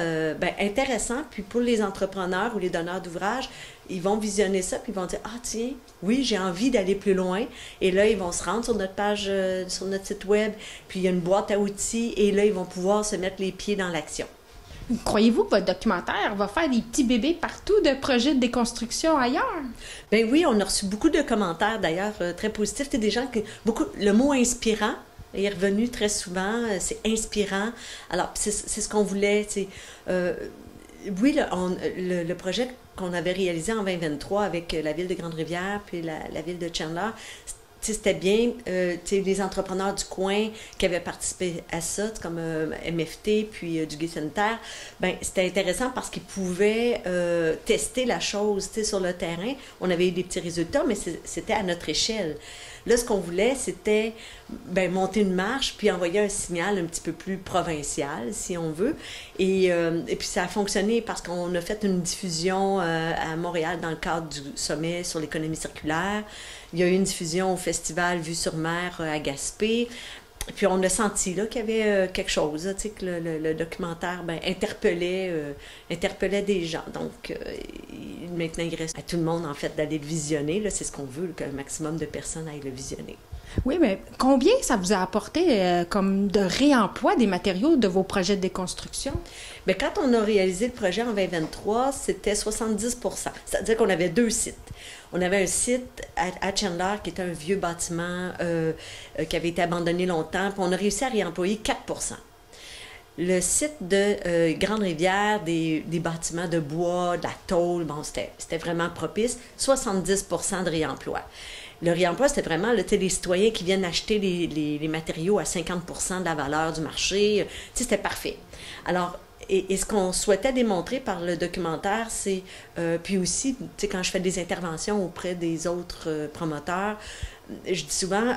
intéressant, puis pour les entrepreneurs ou les donneurs d'ouvrages, ils vont visionner ça, puis ils vont dire « Ah tiens, oui, j'ai envie d'aller plus loin », et là, ils vont se rendre sur notre page, sur notre site web, puis il y a une boîte à outils, et là, ils vont pouvoir se mettre les pieds dans l'action. Croyez-vous que votre documentaire va faire des petits bébés partout de projets de déconstruction ailleurs? Ben oui, on a reçu beaucoup de commentaires d'ailleurs très positifs. C'est des gens qui le mot inspirant est revenu très souvent. C'est inspirant. Alors c'est ce qu'on voulait. Oui, le projet qu'on avait réalisé en 2023 avec la ville de Grande-Rivière puis la ville de Chandler. C'était bien, les entrepreneurs du coin qui avaient participé à ça, comme MFT, puis du Gué Sanitaire, c'était intéressant parce qu'ils pouvaient tester la chose sur le terrain. On avait eu des petits résultats, mais c'était à notre échelle. Là, ce qu'on voulait, c'était monter une marche, puis envoyer un signal un petit peu plus provincial, si on veut. Et puis ça a fonctionné parce qu'on a fait une diffusion à Montréal dans le cadre du sommet sur l'économie circulaire. Il y a eu une diffusion au festival Vue sur mer à Gaspé. Puis on a senti là qu'il y avait quelque chose, là, que le documentaire interpellait des gens. Donc maintenant, il reste à tout le monde en fait d'aller le visionner. C'est ce qu'on veut, qu'un maximum de personnes aillent le visionner. Oui, mais combien ça vous a apporté comme de réemploi des matériaux de vos projets de déconstruction? Bien, quand on a réalisé le projet en 2023, c'était 70 %. C'est-à-dire qu'on avait 2 sites. On avait un site à Chandler qui était un vieux bâtiment qui avait été abandonné longtemps, puis on a réussi à réemployer 4 %. Le site de Grande-Rivière, des bâtiments de bois, de la tôle, c'était vraiment propice, 70 % de réemploi. Le réemploi, c'était vraiment les citoyens qui viennent acheter les matériaux à 50 % de la valeur du marché. C'était parfait. Alors, et ce qu'on souhaitait démontrer par le documentaire, c'est, puis aussi, quand je fais des interventions auprès des autres promoteurs, je dis souvent,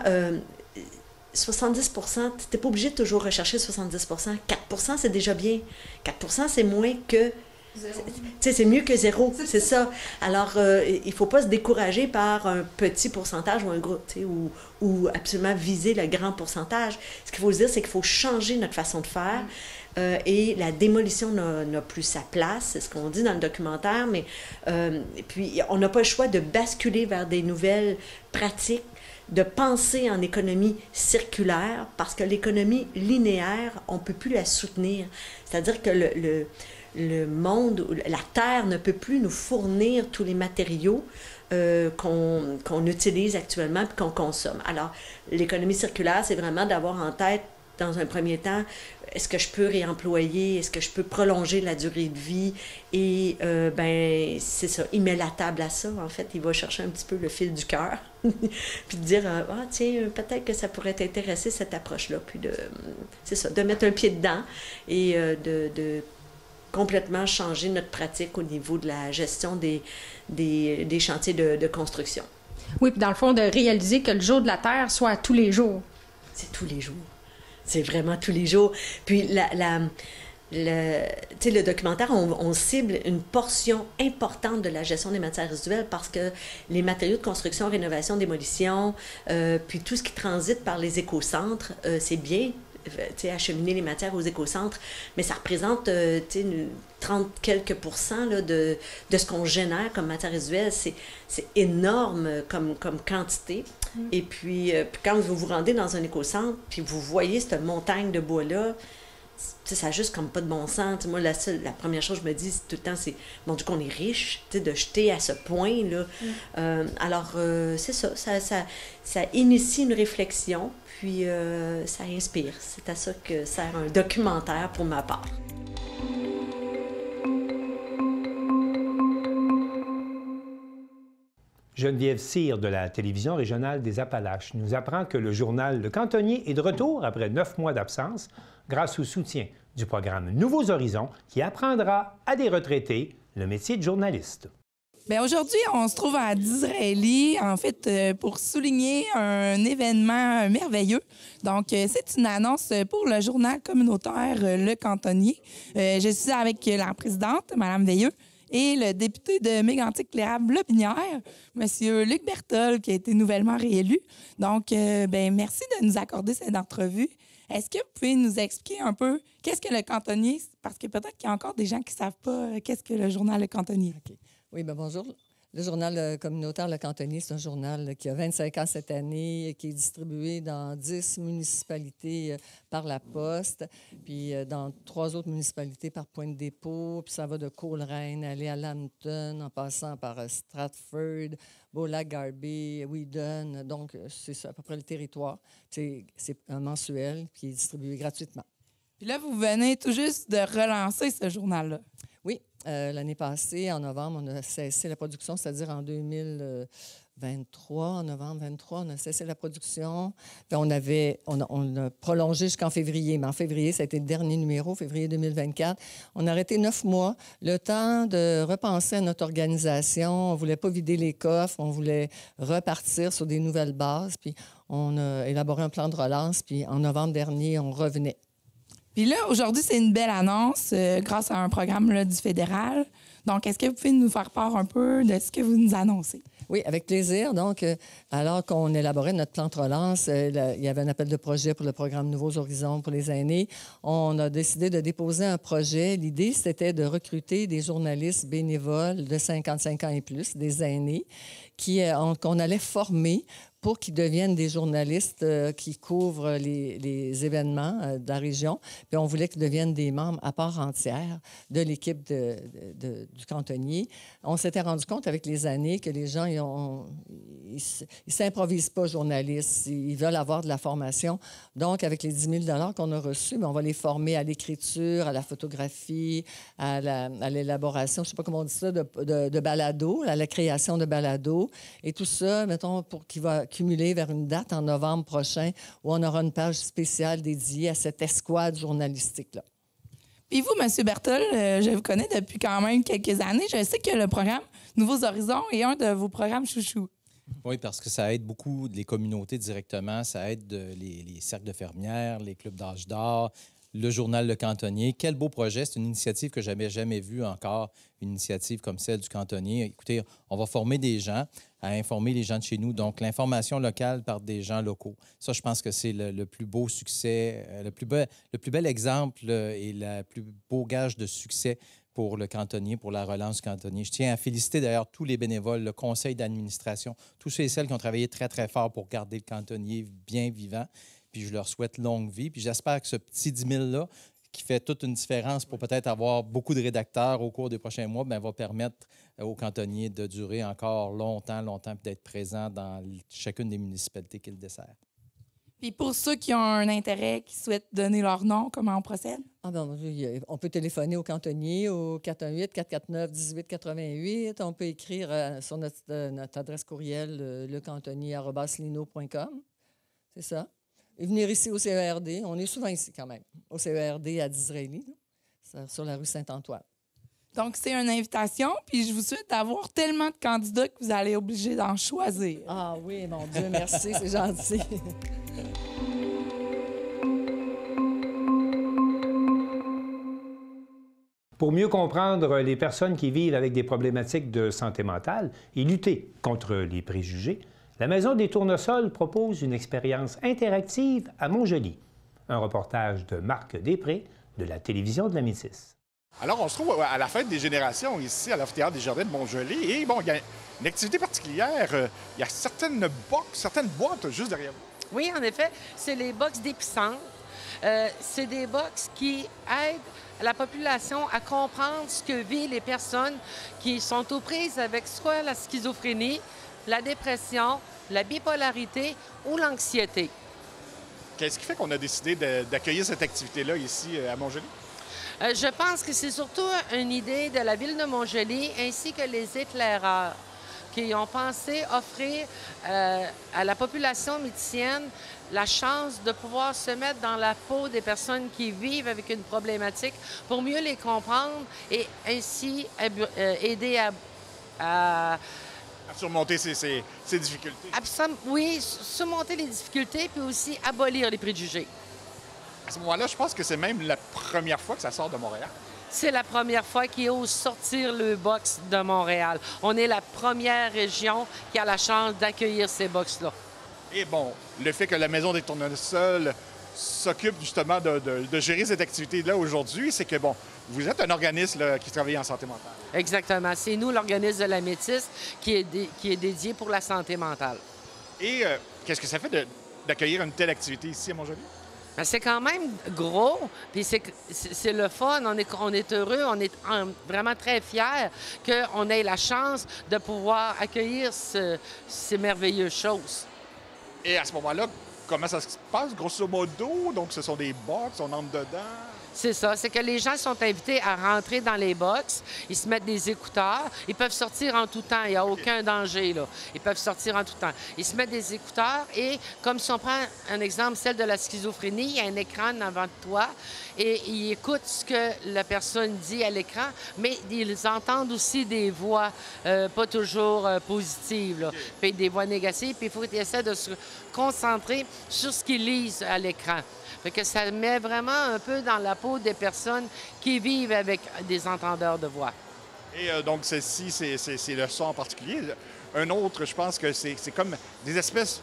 70 %, tu n'es pas obligé de toujours rechercher 70 %. 4 % c'est déjà bien. 4 % c'est moins que... C'est mieux que 0, c'est ça. Alors, il ne faut pas se décourager par un petit pourcentage ou un gros, ou absolument viser le grand pourcentage. Ce qu'il faut se dire, c'est qu'il faut changer notre façon de faire. Et la démolition n'a plus sa place, c'est ce qu'on dit dans le documentaire, mais puis on n'a pas le choix de basculer vers des nouvelles pratiques, de penser en économie circulaire, parce que l'économie linéaire, on ne peut plus la soutenir. C'est-à-dire que le monde, la Terre ne peut plus nous fournir tous les matériaux qu'on utilise actuellement et qu'on consomme. Alors, l'économie circulaire, c'est vraiment d'avoir en tête dans un premier temps, est-ce que je peux réemployer, est-ce que je peux prolonger la durée de vie? Et ben c'est ça, il met la table à ça, en fait, il va chercher un petit peu le fil du cœur, puis de dire, ah tiens, peut-être que ça pourrait t'intéresser cette approche-là, puis c'est ça, de mettre un pied dedans et de complètement changer notre pratique au niveau de la gestion des chantiers de construction. Oui, puis dans le fond, de réaliser que le jour de la Terre soit tous les jours. C'est tous les jours. C'est vraiment tous les jours. Puis, le documentaire, on cible une portion importante de la gestion des matières résiduelles parce que les matériaux de construction, rénovation, démolition, puis tout ce qui transite par les écocentres, c'est bien, acheminer les matières aux écocentres, mais ça représente 30 quelques % là, de ce qu'on génère comme matière résiduelle. C'est énorme comme quantité. Et puis, quand vous vous rendez dans un écocentre, puis vous voyez cette montagne de bois-là, ça n'a juste comme pas de bon sens. Moi, la première chose que je me dis tout le temps, c'est, bon Dieu, qu'on est riche, de jeter à ce point-là. Alors, c'est ça, ça initie une réflexion, puis ça inspire. C'est à ça que sert un documentaire pour ma part. Geneviève Cyr de la télévision régionale des Appalaches nous apprend que le journal Le Cantonnier est de retour après 9 mois d'absence grâce au soutien du programme Nouveaux Horizons qui apprendra à des retraités le métier de journaliste. Bien, aujourd'hui, on se trouve à Disraeli, en fait, pour souligner un événement merveilleux. Donc, c'est une annonce pour le journal communautaire Le Cantonnier. Je suis avec la présidente, Mme Veilleux, et le député de Mégantic-Lérable-Lobinière, M. Luc Berthold, qui a été nouvellement réélu. Donc, merci de nous accorder cette entrevue. Est-ce que vous pouvez nous expliquer un peu qu'est-ce que Le Cantonnier? Parce que peut-être qu'il y a encore des gens qui ne savent pas qu'est-ce que le journal Le Cantonnier. Okay. Oui, bien bonjour. Le journal communautaire Le Cantonnier, c'est un journal qui a 25 ans cette année, qui est distribué dans 10 municipalités par la Poste, puis dans 3 autres municipalités par point de dépôt, puis ça va de Coleraine, aller à Lambton, en passant par Stratford, Beaulac-Garbey, Wheaton. Donc, c'est ça, à peu près le territoire. C'est un mensuel qui est distribué gratuitement. Puis là, vous venez tout juste de relancer ce journal-là. Oui, l'année passée, en novembre, on a cessé la production, c'est-à-dire en 2023, en novembre 2023, on a cessé la production. Puis on a prolongé jusqu'en février, mais en février, ça a été le dernier numéro, février 2024. On a arrêté 9 mois, le temps de repenser à notre organisation. On ne voulait pas vider les coffres, on voulait repartir sur des nouvelles bases. Puis on a élaboré un plan de relance, puis en novembre dernier, on revenait. Puis là, aujourd'hui, c'est une belle annonce grâce à un programme là, du fédéral. Donc, est-ce que vous pouvez nous faire part un peu de ce que vous nous annoncez? Oui, avec plaisir. Donc, alors qu'on élaborait notre plan de relance, il y avait un appel de projet pour le programme Nouveaux Horizons pour les aînés. On a décidé de déposer un projet. L'idée, c'était de recruter des journalistes bénévoles de 55 ans et plus, des aînés, qu'on allait former pour qu'ils deviennent des journalistes qui couvrent les événements de la région. Puis on voulait qu'ils deviennent des membres à part entière de l'équipe du cantonnier. On s'était rendu compte avec les années que les gens, ils s'improvisent pas journalistes. Ils veulent avoir de la formation. Donc, avec les 10 000 qu'on a reçus, on va les former à l'écriture, à la photographie, à l'élaboration, je ne sais pas comment on dit ça, de balado, à la création de balado. Et tout ça, mettons, pour qu'il va cumuler vers une date en novembre prochain où on aura une page spéciale dédiée à cette escouade journalistique-là. Puis vous, M. Berthold, je vous connais depuis quand même quelques années. Je sais que le programme Nouveaux Horizons est un de vos programmes chouchous. Oui, parce que ça aide beaucoup les communautés directement. Ça aide les cercles de fermières, les clubs d'âge d'or, le journal Le Cantonnier. Quel beau projet. C'est une initiative que je n'avais jamais vue encore, une initiative comme celle du Cantonnier. Écoutez, on va former des gens à informer les gens de chez nous. Donc, l'information locale par des gens locaux. Ça, je pense que c'est le plus beau succès, le plus bel exemple et le plus beau gage de succès pour le cantonnier, pour la relance du cantonnier. Je tiens à féliciter d'ailleurs tous les bénévoles, le conseil d'administration, tous ceux et celles qui ont travaillé très, très fort pour garder le cantonnier bien vivant. Puis je leur souhaite longue vie. Puis j'espère que ce petit 10 000-là, qui fait toute une différence pour peut-être avoir beaucoup de rédacteurs au cours des prochains mois, bien, va permettre aux cantonniers de durer encore longtemps, puis d'être présents dans chacune des municipalités qu'il dessert. Puis pour ceux qui ont un intérêt, qui souhaitent donner leur nom, comment on procède? Ah ben, on peut téléphoner au cantonnier au 418-449-1888. On peut écrire sur notre adresse courriel lecantonnier@lino.com. C'est ça. Et venir ici au CERD. On est souvent ici quand même, au CERD à Disraeli, sur la rue Saint-Antoine. Donc, c'est une invitation, puis je vous souhaite d'avoir tellement de candidats que vous allez être obligés d'en choisir. Ah oui, mon Dieu, merci, c'est gentil. Pour mieux comprendre les personnes qui vivent avec des problématiques de santé mentale et lutter contre les préjugés, la Maison des Tournesols propose une expérience interactive à Montjoly. Un reportage de Marc Després de la télévision de la Métis. Alors, on se trouve à la fête des générations ici à l'amphithéâtre des Jardins de Montjoly. Et bon, il y a une activité particulière. Il y a certaines boîtes juste derrière vous. Oui, en effet, c'est les box d'épicentre. C'est des box qui aident la population à comprendre ce que vivent les personnes qui sont aux prises avec soit la schizophrénie, la dépression, la bipolarité ou l'anxiété. Qu'est-ce qui fait qu'on a décidé d'accueillir cette activité-là ici à Montjoly? Je pense que c'est surtout une idée de la ville de Montjoly ainsi que les éclaireurs qui ont pensé offrir à la population métisienne la chance de pouvoir se mettre dans la peau des personnes qui vivent avec une problématique pour mieux les comprendre et ainsi aider à surmonter ces difficultés. Oui, surmonter les difficultés puis aussi abolir les préjugés. À ce moment-là, je pense que c'est même la première fois que ça sort de Montréal. C'est la première fois qu'ils osent sortir le box de Montréal. On est la première région qui a la chance d'accueillir ces box-là. Et bon, le fait que la Maison des Tournesols s'occupe justement de gérer cette activité-là aujourd'hui, c'est que, bon, vous êtes un organisme là, qui travaille en santé mentale. Exactement. C'est nous, l'organisme de la Métis, qui est dédié pour la santé mentale. Et qu'est-ce que ça fait d'accueillir une telle activité ici à Montjoly? C'est quand même gros, puis c'est le fun, on est heureux, on est vraiment très fiers qu'on ait la chance de pouvoir accueillir ces merveilleuses choses. Et à ce moment-là, comment ça se passe, grosso modo? Donc, ce sont des box, on entre dedans? C'est ça, c'est que les gens sont invités à rentrer dans les box, ils se mettent des écouteurs, ils peuvent sortir en tout temps, il n'y a aucun danger, là. Ils peuvent sortir en tout temps. Ils se mettent des écouteurs et, comme si on prend un exemple, celle de la schizophrénie, il y a un écran devant toi et ils écoutent ce que la personne dit à l'écran, mais ils entendent aussi des voix pas toujours positives, là, puis des voix négatives, puis il faut qu'ils essaient de se concentrer sur ce qu'ils lisent à l'écran. Fait que ça met vraiment un peu dans la peau des personnes qui vivent avec des entendeurs de voix. Et donc, celle-ci, c'est le son en particulier. Un autre, je pense que c'est comme des espèces,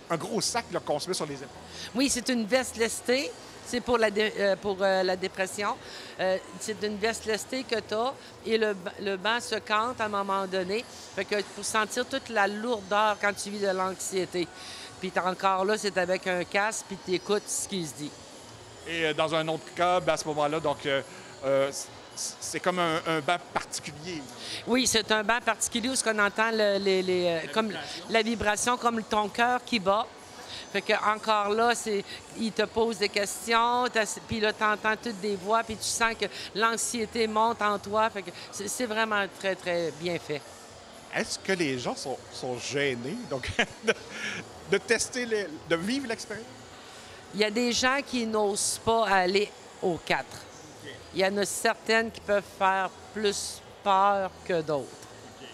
un gros sac qu'on se met sur les épaules. Oui, c'est une veste lestée. C'est pour la dépression. C'est une veste lestée que tu as et le banc se cante à un moment donné. Fait que pour sentir toute la lourdeur quand tu vis de l'anxiété. Puis encore là, c'est avec un casque, puis tu écoutes ce qui se dit. Et dans un autre cas, à ce moment-là, donc, c'est comme un banc particulier. Oui, c'est un banc particulier où on entend comme la vibration, comme ton cœur qui bat. Fait que encore là, il te pose des questions, puis là, tu entends toutes des voix, puis tu sens que l'anxiété monte en toi. Fait que c'est vraiment très, très bien fait. Est-ce que les gens sont gênés donc, de tester, de vivre l'expérience? Il y a des gens qui n'osent pas aller aux 4. Okay. Il y en a certaines qui peuvent faire plus peur que d'autres. Okay.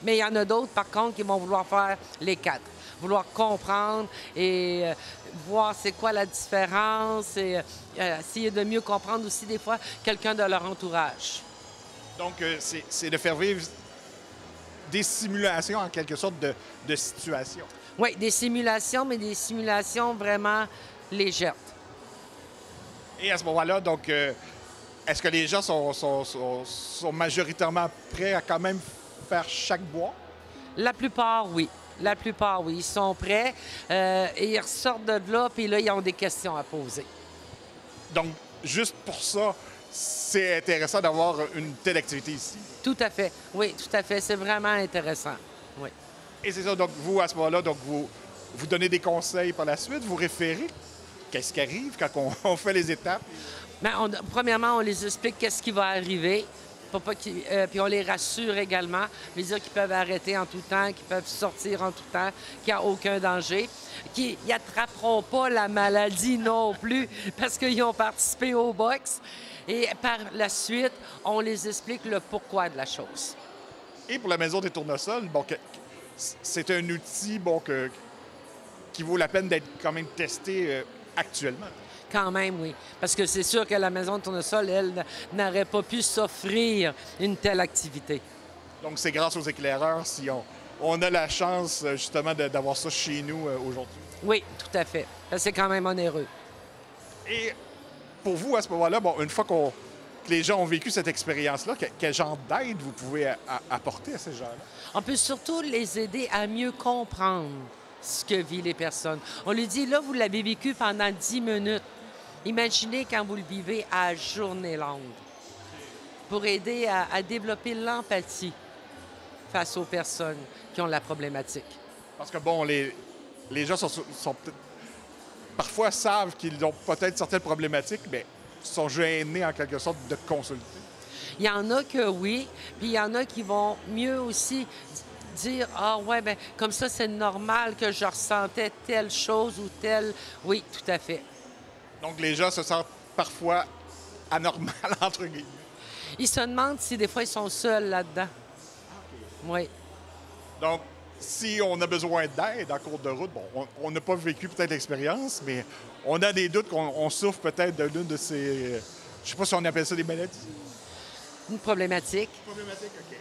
Mais il y en a d'autres, par contre, qui vont vouloir faire les 4. Vouloir comprendre et voir c'est quoi la différence et essayer de mieux comprendre aussi des fois quelqu'un de leur entourage. Donc, c'est de faire vivre des simulations en quelque sorte de situations. Oui, des simulations, mais des simulations vraiment légères. Et à ce moment-là, donc, est-ce que les gens sont majoritairement prêts à quand même faire chaque bois? La plupart, oui. La plupart, oui. Ils sont prêts et ils ressortent de là, puis là, ils ont des questions à poser. Donc, juste pour ça, c'est intéressant d'avoir une telle activité ici? Tout à fait. Oui, tout à fait. C'est vraiment intéressant. Oui. Et c'est ça, donc vous, à ce moment-là, donc vous donnez des conseils par la suite, vous référez. Qu'est-ce qui arrive quand on fait les étapes? Bien, premièrement, on les explique qu'est-ce qui va arriver. Pour pas puis on les rassure également, les dire qu'ils peuvent arrêter en tout temps, qu'ils peuvent sortir en tout temps, qu'il n'y a aucun danger, qu'ils n'attraperont pas la maladie non plus parce qu'ils ont participé au box. Et par la suite, on les explique le pourquoi de la chose. Et pour la Maison des tournesols, bon, c'est un outil bon, qui vaut la peine d'être quand même testé actuellement. Quand même, oui. Parce que c'est sûr que la Maison de tournesol, elle, n'aurait pas pu s'offrir une telle activité. Donc, c'est grâce aux éclaireurs si on a la chance, justement, d'avoir ça chez nous aujourd'hui. Oui, tout à fait. C'est quand même onéreux. Et pour vous, à ce moment-là, bon, une fois que les gens ont vécu cette expérience-là, quel genre d'aide vous pouvez apporter à ces gens-là? On peut surtout les aider à mieux comprendre ce que vivent les personnes. On lui dit, là, vous l'avez vécu pendant 10 minutes. Imaginez quand vous le vivez à journée longue, pour aider à développer l'empathie face aux personnes qui ont la problématique. Parce que, bon, les gens sont parfois savent qu'ils ont peut-être certaines problématiques, mais sont gênés en quelque sorte de consulter. Il y en a que oui, puis il y en a qui vont mieux aussi dire « Ah ouais, bien, comme ça, c'est normal que je ressentais telle chose ou telle... » Oui, tout à fait. Donc, les gens se sentent parfois anormaux, entre guillemets. Ils se demandent si des fois, ils sont seuls là-dedans. Oui. Donc, si on a besoin d'aide en cours de route, bon, on n'a pas vécu peut-être l'expérience, mais on a des doutes qu'on souffre peut-être de l'une de ces... je ne sais pas si on appelle ça des maladies. Une problématique. Une problématique, OK.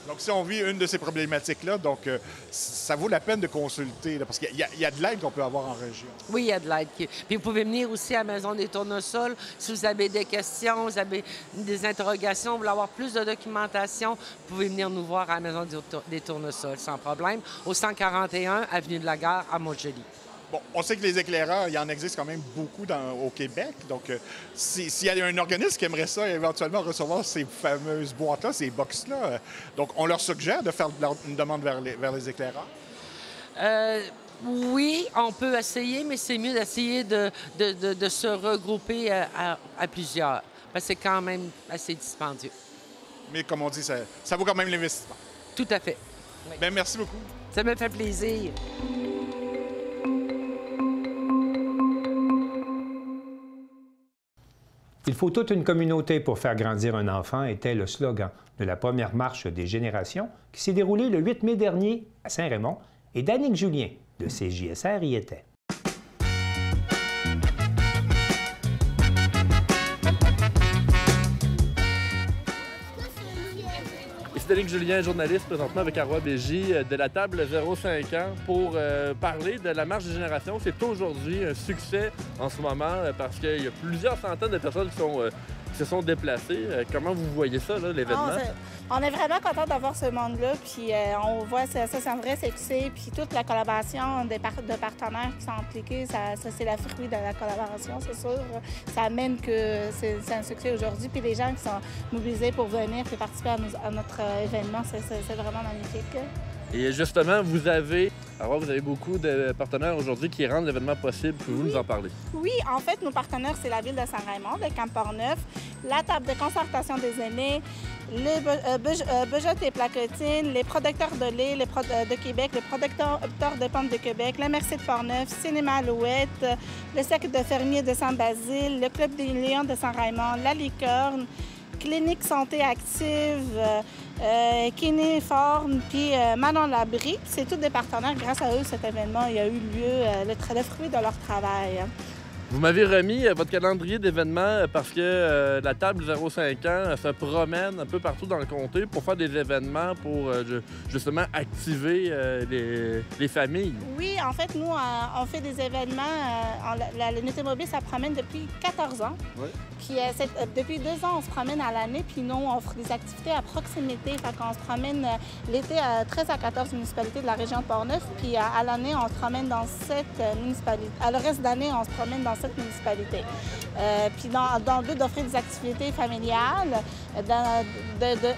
Donc, si on vit une de ces problématiques-là, donc ça vaut la peine de consulter, là, parce qu'il y a de l'aide qu'on peut avoir en région. Oui, il y a de l'aide. Puis vous pouvez venir aussi à la Maison des tournesols si vous avez des questions, vous avez des interrogations, vous voulez avoir plus de documentation, vous pouvez venir nous voir à la Maison des tournesols sans problème, au 141 Avenue de la Gare à Montjoly. Bon, on sait que les éclaireurs, il y en existe quand même beaucoup au Québec. Donc, s'il y a un organisme qui aimerait ça éventuellement recevoir ces fameuses boîtes-là, ces box-là, donc on leur suggère de faire une demande vers les éclaireurs? Oui, on peut essayer, mais c'est mieux d'essayer de se regrouper à plusieurs, parce que c'est quand même assez dispendieux. Mais comme on dit, ça vaut quand même l'investissement. Tout à fait. Oui. Bien, merci beaucoup. Ça me fait plaisir. Il faut toute une communauté pour faire grandir un enfant était le slogan de la première marche des générations qui s'est déroulée le 8 mai dernier à Saint-Raymond et Danique Julien de CJSR y était. Ici Danique Julien, journaliste présentement avec Arwa BJ de la table 0-5 ans pour parler de la marche des générations. C'est aujourd'hui un succès en ce moment parce qu'il y a plusieurs centaines de personnes qui se sont déplacées. Comment vous voyez ça, l'événement? On est vraiment content d'avoir ce monde-là, puis on voit ça, c'est un vrai succès, puis toute la collaboration de partenaires qui sont impliqués, ça c'est le fruit de la collaboration, c'est sûr. Ça amène que c'est un succès aujourd'hui, puis les gens qui sont mobilisés pour venir et participer à notre événement, c'est vraiment magnifique. Et justement, vous avez beaucoup de partenaires aujourd'hui qui rendent l'événement possible. Pouvez-vous nous en parler? Oui, en fait, nos partenaires, c'est la Ville de Saint-Raymond, le Camp Portneuf, la Table de concertation des aînés, le Bejot et Placotine, les producteurs de lait de Québec, les producteurs de pommes de Québec, la Merci de Portneuf, Cinéma Alouette, le Cercle de fermiers de Saint-Basile, le Club des Lions de Saint-Raymond, la Licorne, Clinique Santé Active, Kinéforme, puis Manon Labrie. C'est tous des partenaires. Grâce à eux, cet événement il a eu lieu, le fruit de leur travail. Vous m'avez remis votre calendrier d'événements parce que la table 0-5 ans se promène un peu partout dans le comté pour faire des événements pour justement activer les familles. Oui, en fait, nous, on fait des événements. L'unité mobile, ça promène depuis 14 ans. Oui. Puis depuis 2 ans, on se promène à l'année, puis nous, on offre des activités à proximité. Fait qu'on se promène l'été à 13 à 14 municipalités de la région de Portneuf, puis à l'année, on se promène dans 7 municipalités. À le reste d'année, on se promène dans 7 municipalités. Puis dans le but d'offrir des activités familiales,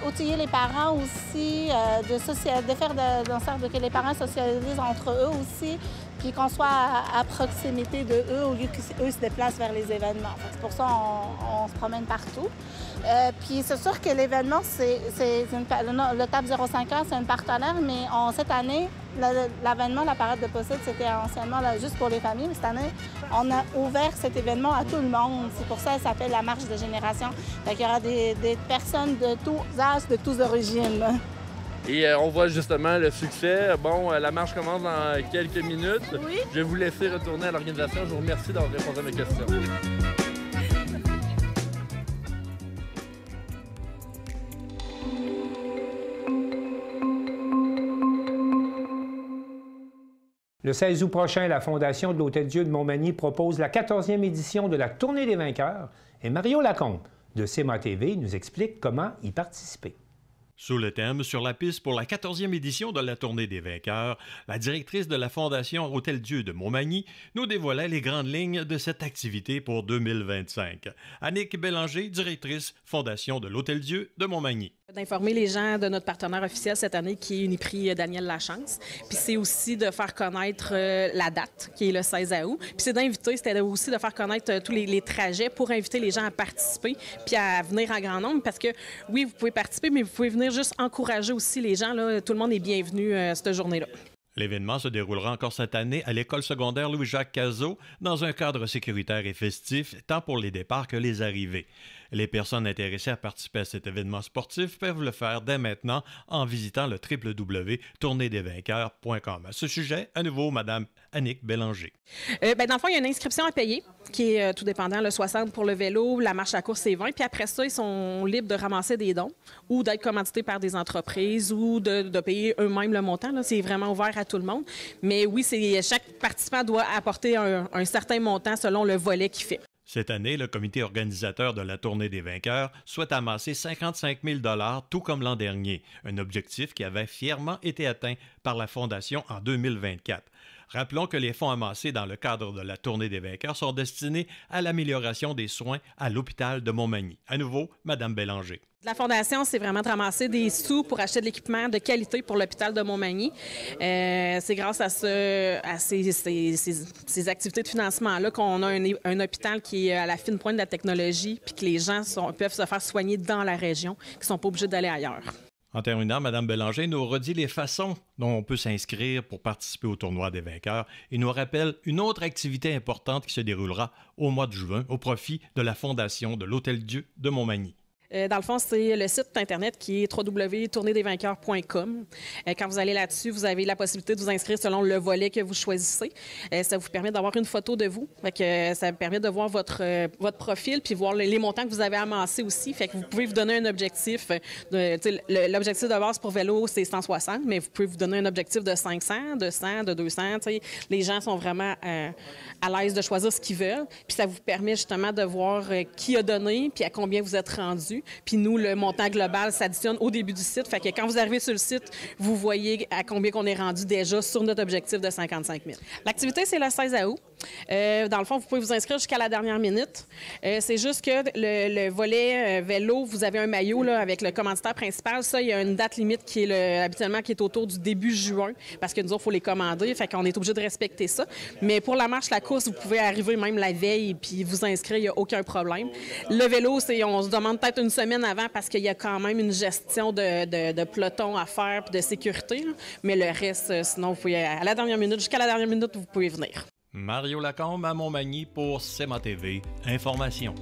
d'outiller les parents aussi, de faire en sorte que les parents socialisent entre eux aussi. puis qu'on soit à proximité de eux au lieu qu'eux se déplacent vers les événements. C'est pour ça qu'on se promène partout. Puis c'est sûr que l'événement, le TAP 05 c'est une partenaire, mais cette année, l'avènement, la parade de Possède, c'était anciennement juste pour les familles, mais cette année, on a ouvert cet événement à tout le monde. C'est pour ça que ça s'appelle la marche de génération. Il y aura des personnes de tous âges, de toutes origines. Et on voit justement le succès. Bon, la marche commence dans quelques minutes. Oui. Je vais vous laisser retourner à l'organisation. Je vous remercie d'avoir répondu à mes questions. Le 16 août prochain, la Fondation de l'Hôtel-Dieu de Montmagny propose la 14e édition de la Tournée des vainqueurs et Mario Lacombe de CEMA TV nous explique comment y participer. Sous le thème « Sur la piste pour la 14e édition de la Tournée des vainqueurs », la directrice de la Fondation Hôtel-Dieu de Montmagny nous dévoilait les grandes lignes de cette activité pour 2025. Annick Bélanger, directrice Fondation de l'Hôtel-Dieu de Montmagny. D'informer les gens de notre partenaire officiel cette année qui est Uniprix Daniel Lachance. Puis c'est aussi de faire connaître la date qui est le 16 août. Puis c'est d'inviter, c'était aussi de faire connaître tous les trajets pour inviter les gens à participer puis à venir en grand nombre parce que oui, vous pouvez participer, mais vous pouvez venir juste encourager aussi les gens. Là. Tout le monde est bienvenu cette journée-là. L'événement se déroulera encore cette année à l'école secondaire Louis-Jacques Cazot dans un cadre sécuritaire et festif, tant pour les départs que les arrivées. Les personnes intéressées à participer à cet événement sportif peuvent le faire dès maintenant en visitant le www.tourneedesvainqueurs.com. À ce sujet, à nouveau, Mme Annick Bélanger. Dans le fond, il y a une inscription à payer qui est tout dépendant, le 60 pour le vélo, la marche à course, c'est 20. Puis après ça, ils sont libres de ramasser des dons ou d'être commandités par des entreprises ou de payer eux-mêmes le montant. Là. C'est vraiment ouvert à tout le monde. Mais oui, chaque participant doit apporter un certain montant selon le volet qu'il fait. Cette année, le comité organisateur de la Tournée des vainqueurs souhaite amasser 55 000 $, tout comme l'an dernier, un objectif qui avait fièrement été atteint par la Fondation en 2024. Rappelons que les fonds amassés dans le cadre de la Tournée des vainqueurs sont destinés à l'amélioration des soins à l'hôpital de Montmagny. À nouveau, Mme Bélanger. La Fondation, c'est vraiment de ramasser des sous pour acheter de l'équipement de qualité pour l'hôpital de Montmagny. C'est grâce à ces activités de financement-là qu'on a un hôpital qui est à la fine pointe de la technologie puis que les gens peuvent se faire soigner dans la région, qui ne sont pas obligés d'aller ailleurs. En terminant, Mme Bélanger nous redit les façons dont on peut s'inscrire pour participer au tournoi des vainqueurs et nous rappelle une autre activité importante qui se déroulera au mois de juin au profit de la Fondation de l'Hôtel-Dieu de Montmagny. Dans le fond, c'est le site Internet qui est www.tourneedesvainqueurs.com. Quand vous allez là-dessus, vous avez la possibilité de vous inscrire selon le volet que vous choisissez. Ça vous permet d'avoir une photo de vous. Ça permet de voir votre profil puis voir les montants que vous avez amassés aussi. Fait que vous pouvez vous donner un objectif. L'objectif de base pour vélo, c'est 160, mais vous pouvez vous donner un objectif de 500, de 100, de 200. Les gens sont vraiment à l'aise de choisir ce qu'ils veulent. Puis ça vous permet justement de voir qui a donné puis à combien vous êtes rendu. Puis nous, le montant global s'additionne au début du site. Fait que quand vous arrivez sur le site, vous voyez à combien qu'on est rendu déjà sur notre objectif de 55 000. L'activité, c'est le 16 août. Dans le fond, vous pouvez vous inscrire jusqu'à la dernière minute. C'est juste que le volet vélo, vous avez un maillot là, avec le commanditaire principal. Ça, il y a une date limite qui est habituellement qui est autour du début juin parce que nous autres, il faut les commander. Fait qu'on est obligé de respecter ça. Mais pour la marche, la course, vous pouvez arriver même la veille puis vous inscrire, il n'y a aucun problème. Le vélo, on se demande peut-être une semaine avant parce qu'il y a quand même une gestion de peloton à faire puis de sécurité. Là. Mais le reste, sinon, vous pouvez à la dernière minute, jusqu'à la dernière minute, vous pouvez venir. Mario Lacombe à Montmagny pour CEMA TV. Information.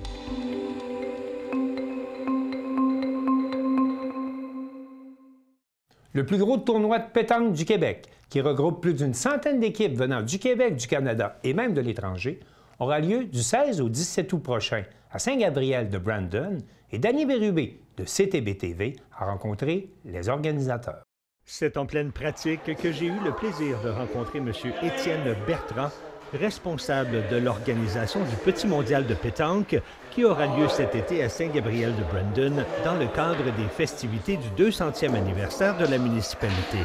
Le plus gros tournoi de pétanque du Québec, qui regroupe plus d'une centaine d'équipes venant du Québec, du Canada et même de l'étranger, aura lieu du 16 au 17 août prochain à Saint-Gabriel de Brandon et Danny Bérubé de CTB-TV a rencontré les organisateurs. C'est en pleine pratique que j'ai eu le plaisir de rencontrer M. Étienne Bertrand, responsable de l'organisation du Petit Mondial de pétanque qui aura lieu cet été à Saint-Gabriel de Brandon dans le cadre des festivités du 200e anniversaire de la municipalité.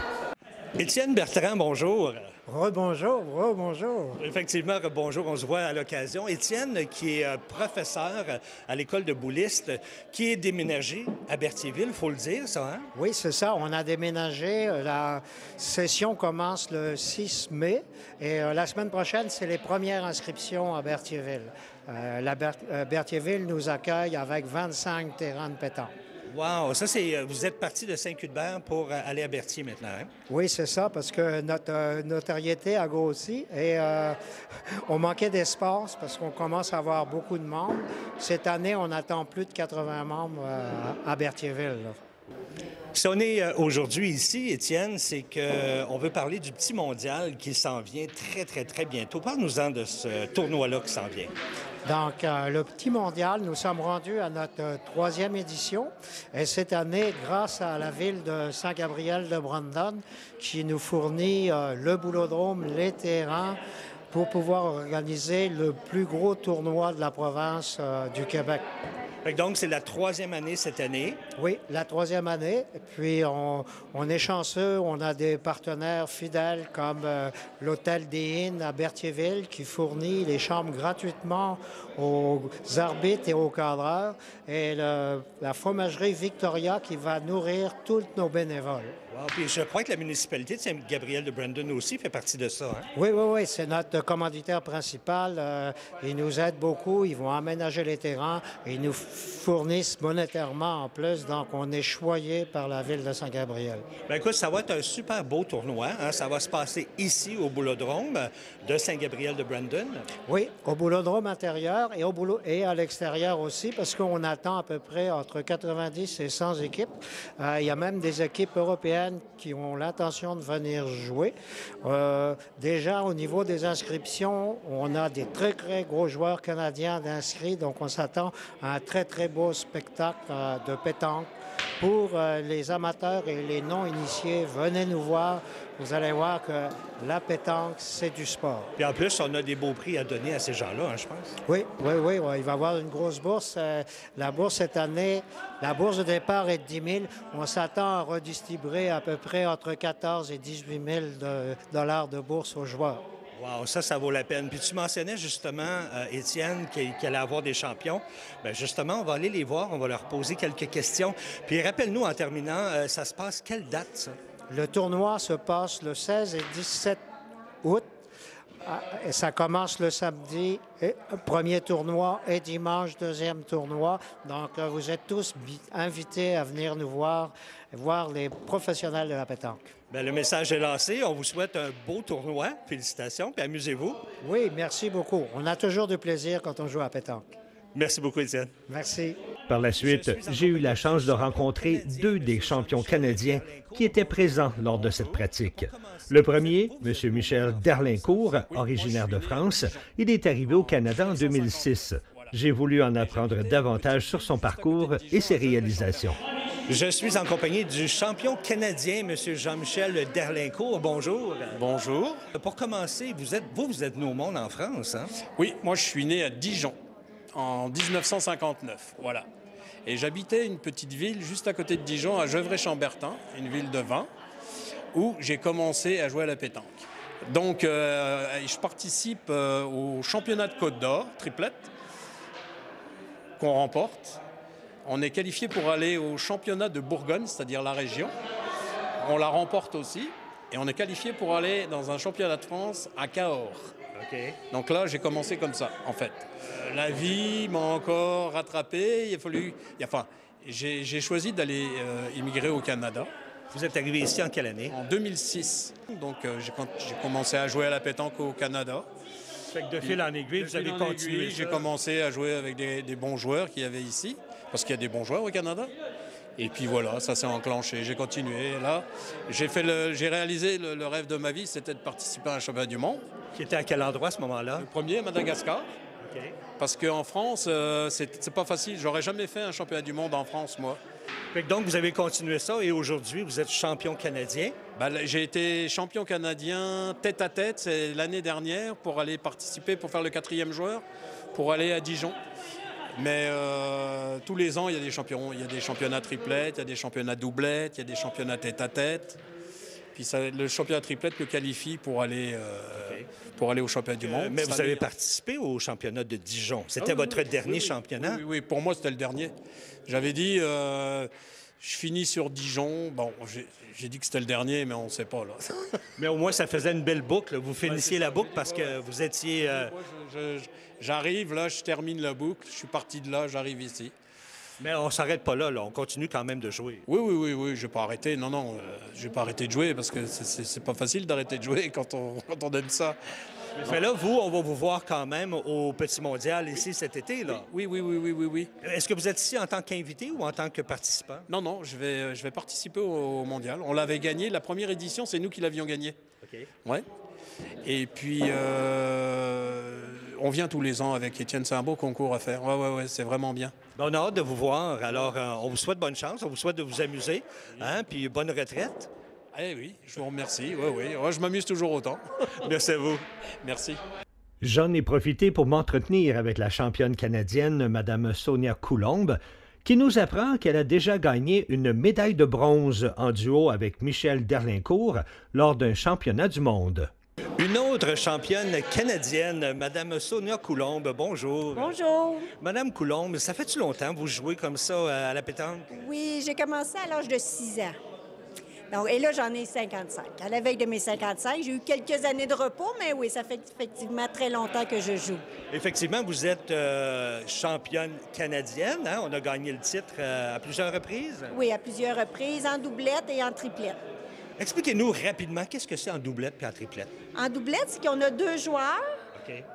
Étienne Bertrand, bonjour. Rebonjour, rebonjour. Effectivement, rebonjour, on se voit à l'occasion. Étienne, qui est professeur à l'école de Boulistes, qui est déménagé à Berthierville, il faut le dire, ça, hein? Oui, c'est ça. On a déménagé. La session commence le 6 mai et la semaine prochaine, c'est les premières inscriptions à Berthierville. Berthierville nous accueille avec 25 terrains de pétanque. Wow! Ça, c'est. Vous êtes parti de Saint-Cuthbert pour aller à Berthier maintenant, hein? Oui, c'est ça, parce que notre notoriété a grossi et on manquait d'espace parce qu'on commence à avoir beaucoup de membres. Cette année, on attend plus de 80 membres à Berthierville, là. Si on est aujourd'hui ici, Étienne, c'est qu'on veut parler du petit mondial qui s'en vient très, très, très bientôt. Parle-nous-en de ce tournoi-là qui s'en vient. Donc, le petit mondial, nous sommes rendus à notre 3e édition. Et cette année, grâce à la ville de Saint-Gabriel-de-Brandon, qui nous fournit le boulodrome, les terrains, pour pouvoir organiser le plus gros tournoi de la province du Québec. Donc, c'est la 3e année cette année. Oui, la 3e année. Et puis, on est chanceux. On a des partenaires fidèles comme l'Hôtel des Innes à Berthierville qui fournit les chambres gratuitement aux arbitres et aux cadreurs. Et la fromagerie Victoria qui va nourrir tous nos bénévoles. Wow. Puis je crois que la municipalité de Saint-Gabriel-de-Brandon aussi fait partie de ça, hein? Oui, oui, oui. C'est notre commanditaire principal. Ils nous aident beaucoup. Ils vont aménager les terrains. Ils nous fournissent monétairement en plus. Donc, on est choyé par la ville de Saint-Gabriel. Bien, écoute, ça va être un super beau tournoi, hein? Ça va se passer ici, au boulodrome de Saint-Gabriel-de-Brandon. Oui, au boulodrome intérieur et à l'extérieur aussi, parce qu'on attend à peu près entre 90 et 100 équipes. Il y a même des équipes européennes qui ont l'intention de venir jouer. Déjà, au niveau des inscriptions, on a des très, très gros joueurs canadiens d'inscrits, donc on s'attend à un très, très beau spectacle de pétanque. Pour les amateurs et les non-initiés, venez nous voir. Vous allez voir que la pétanque, c'est du sport. Puis en plus, on a des beaux prix à donner à ces gens-là, hein, je pense. Oui, oui, oui, oui. Il va y avoir une grosse bourse. La bourse cette année, la bourse de départ est de 10 000. On s'attend à redistribuer à peu près entre 14 et 18 000 dollars de bourse aux joueurs. Wow, ça vaut la peine. Puis tu mentionnais justement, Étienne, qu'il allait avoir des champions. Bien, justement, on va aller les voir, on va leur poser quelques questions. Puis rappelle-nous, en terminant, ça se passe quelle date, ça? Le tournoi se passe le 16 et 17 août. Et ça commence le samedi, premier tournoi, et dimanche, deuxième tournoi. Donc, vous êtes tous invités à venir nous voir les professionnels de la pétanque. Bien, le message est lancé. On vous souhaite un beau tournoi. Félicitations, puis amusez-vous. Oui, merci beaucoup. On a toujours du plaisir quand on joue à la pétanque. Merci beaucoup, Étienne. Merci. Par la suite, j'ai eu la chance de rencontrer 2 des champions canadiens qui étaient présents lors de cette pratique. Le premier, M. Michel Derlincourt, originaire de France, il est arrivé au Canada en 2006. J'ai voulu en apprendre davantage sur son parcours et ses réalisations. Je suis en compagnie du champion canadien, M. Jean-Michel Derlincourt. Bonjour. Bonjour. Pour commencer, vous êtes né au monde en France, hein? Oui, moi je suis né à Dijon en 1959, voilà. Et j'habitais une petite ville juste à côté de Dijon, à Gevrey-Chambertin, une ville de vin, où j'ai commencé à jouer à la pétanque. Donc, je participe au championnat de Côte-d'Or, triplette, qu'on remporte. On est qualifié pour aller au championnat de Bourgogne, c'est-à-dire la région. On la remporte aussi. Et on est qualifié pour aller dans un championnat de France à Cahors. Okay. Donc là, j'ai commencé comme ça, en fait. La vie m'a encore rattrapé. J'ai choisi d'aller immigrer au Canada. Vous êtes arrivé ici en quelle année? En 2006. Donc, j'ai commencé à jouer à la pétanque au Canada. Fait que de fil en aiguille, vous avez continué. J'ai commencé à jouer avec des bons joueurs qu'il y avait ici, parce qu'il y a des bons joueurs au Canada. Et puis voilà, ça s'est enclenché. J'ai continué. Et là, j'ai réalisé le rêve de ma vie, c'était de participer à un championnat du monde. Qui était à quel endroit à ce moment-là? Le premier à Madagascar. Okay. Parce qu'en France, c'est pas facile. J'aurais jamais fait un championnat du monde en France, moi. Donc, vous avez continué ça et aujourd'hui, vous êtes champion canadien? J'ai été champion canadien tête-à-tête l'année dernière pour aller participer, pour faire le 4e joueur, pour aller à Dijon. Mais tous les ans, il y a des champions. Il y a des championnats triplettes, il y a des championnats doublettes, il y a des championnats tête-à-tête. Puis le championnat triplette le qualifie pour aller au championnat du monde. Mais vous avez participé au championnat de Dijon. C'était votre dernier championnat? Oui, pour moi, c'était le dernier. J'avais dit, je finis sur Dijon. Bon, j'ai dit que c'était le dernier, mais on ne sait pas, là. Mais au moins, ça faisait une belle boucle. Vous finissiez la boucle parce que vous étiez... Moi, j'arrive, là, je termine la boucle. Je suis parti de là, j'arrive ici. Mais on s'arrête pas là, on continue quand même de jouer. Oui, je ne vais pas arrêter. Non, je ne vais pas arrêter de jouer parce que c'est pas facile d'arrêter de jouer quand on aime ça. Mais là, on va vous voir quand même au Petit Mondial ici cet été, là. Oui. Est-ce que vous êtes ici en tant qu'invité ou en tant que participant? Non, je vais participer au Mondial. On l'avait gagné. La première édition, c'est nous qui l'avions gagné. OK. Ouais. Et puis, on vient tous les ans avec Étienne. C'est un beau concours à faire. Ouais, c'est vraiment bien. On a hâte de vous voir. Alors, on vous souhaite bonne chance. On vous souhaite de vous amuser. Puis bonne retraite. Eh oui, je vous remercie. Oui. Je m'amuse toujours autant. Merci à vous. Merci. J'en ai profité pour m'entretenir avec la championne canadienne, Mme Sonia Coulombe, qui nous apprend qu'elle a déjà gagné une médaille de bronze en duo avec Michel Derlincourt lors d'un championnat du monde. Une autre championne canadienne, Mme Sonia Coulombe. Bonjour. Bonjour. Madame Coulombe, ça fait-tu longtemps que vous jouez comme ça à la pétanque? Oui, j'ai commencé à l'âge de 6 ans. Donc, et là, j'en ai 55. À la veille de mes 55, j'ai eu quelques années de repos, mais oui, ça fait effectivement très longtemps que je joue. Effectivement, vous êtes championne canadienne. On a gagné le titre à plusieurs reprises. Oui, à plusieurs reprises, en doublette et en triplette. Expliquez-nous rapidement, qu'est-ce que c'est en doublette et en triplette? En doublette, c'est qu'on a 2 joueurs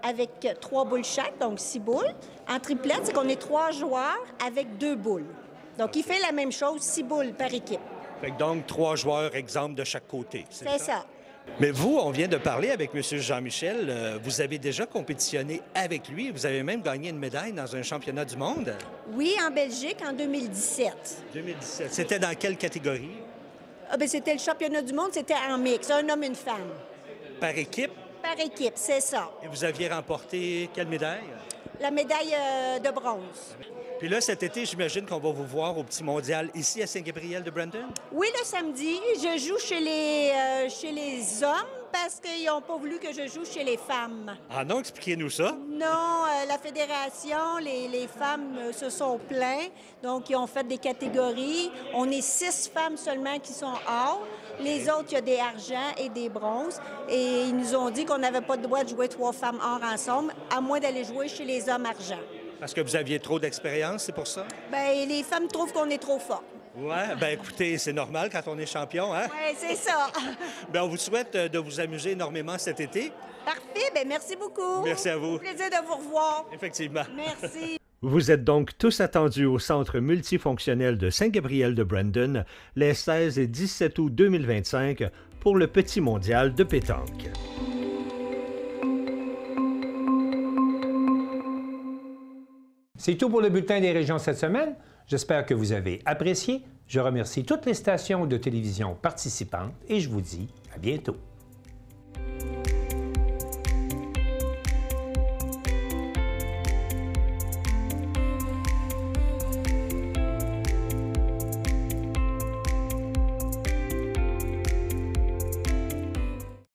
avec 3 boules chaque, donc 6 boules. En triplette, c'est qu'on est 3 joueurs avec 2 boules. Donc, il fait la même chose, 6 boules par équipe. Donc, 3 joueurs, exemple, de chaque côté. C'est ça. Mais vous, on vient de parler avec M. Jean-Michel. Vous avez déjà compétitionné avec lui. Vous avez même gagné une médaille dans un championnat du monde. Oui, en Belgique, en 2017. 2017. C'était dans quelle catégorie? C'était le championnat du monde, c'était en mix, un homme, une femme. Par équipe? Par équipe, c'est ça. Et vous aviez remporté quelle médaille? La médaille de bronze. Puis là, cet été, j'imagine qu'on va vous voir au Petit Mondial ici à Saint-Gabriel-de-Brandon? Oui, le samedi. Je joue chez les hommes parce qu'ils n'ont pas voulu que je joue chez les femmes. Ah non, expliquez-nous ça. Non, la fédération, les femmes se sont plaints. Donc, ils ont fait des catégories. On est 6 femmes seulement qui sont hors. Les autres, il y a des argents et des bronzes. Et ils nous ont dit qu'on n'avait pas le droit de jouer 3 femmes hors ensemble, à moins d'aller jouer chez les hommes argent. Parce que vous aviez trop d'expérience, c'est pour ça? Bien, les femmes trouvent qu'on est trop fort. Oui, bien écoutez, c'est normal quand on est champion, hein? Oui, c'est ça. Bien, on vous souhaite de vous amuser énormément cet été. Parfait, bien merci beaucoup. Merci à vous. Plaisir de vous revoir. Effectivement. Merci. Vous êtes donc tous attendus au Centre multifonctionnel de Saint-Gabriel-de-Brandon les 16 et 17 août 2025 pour le Petit Mondial de pétanque. C'est tout pour le bulletin des régions cette semaine. J'espère que vous avez apprécié. Je remercie toutes les stations de télévision participantes et je vous dis à bientôt.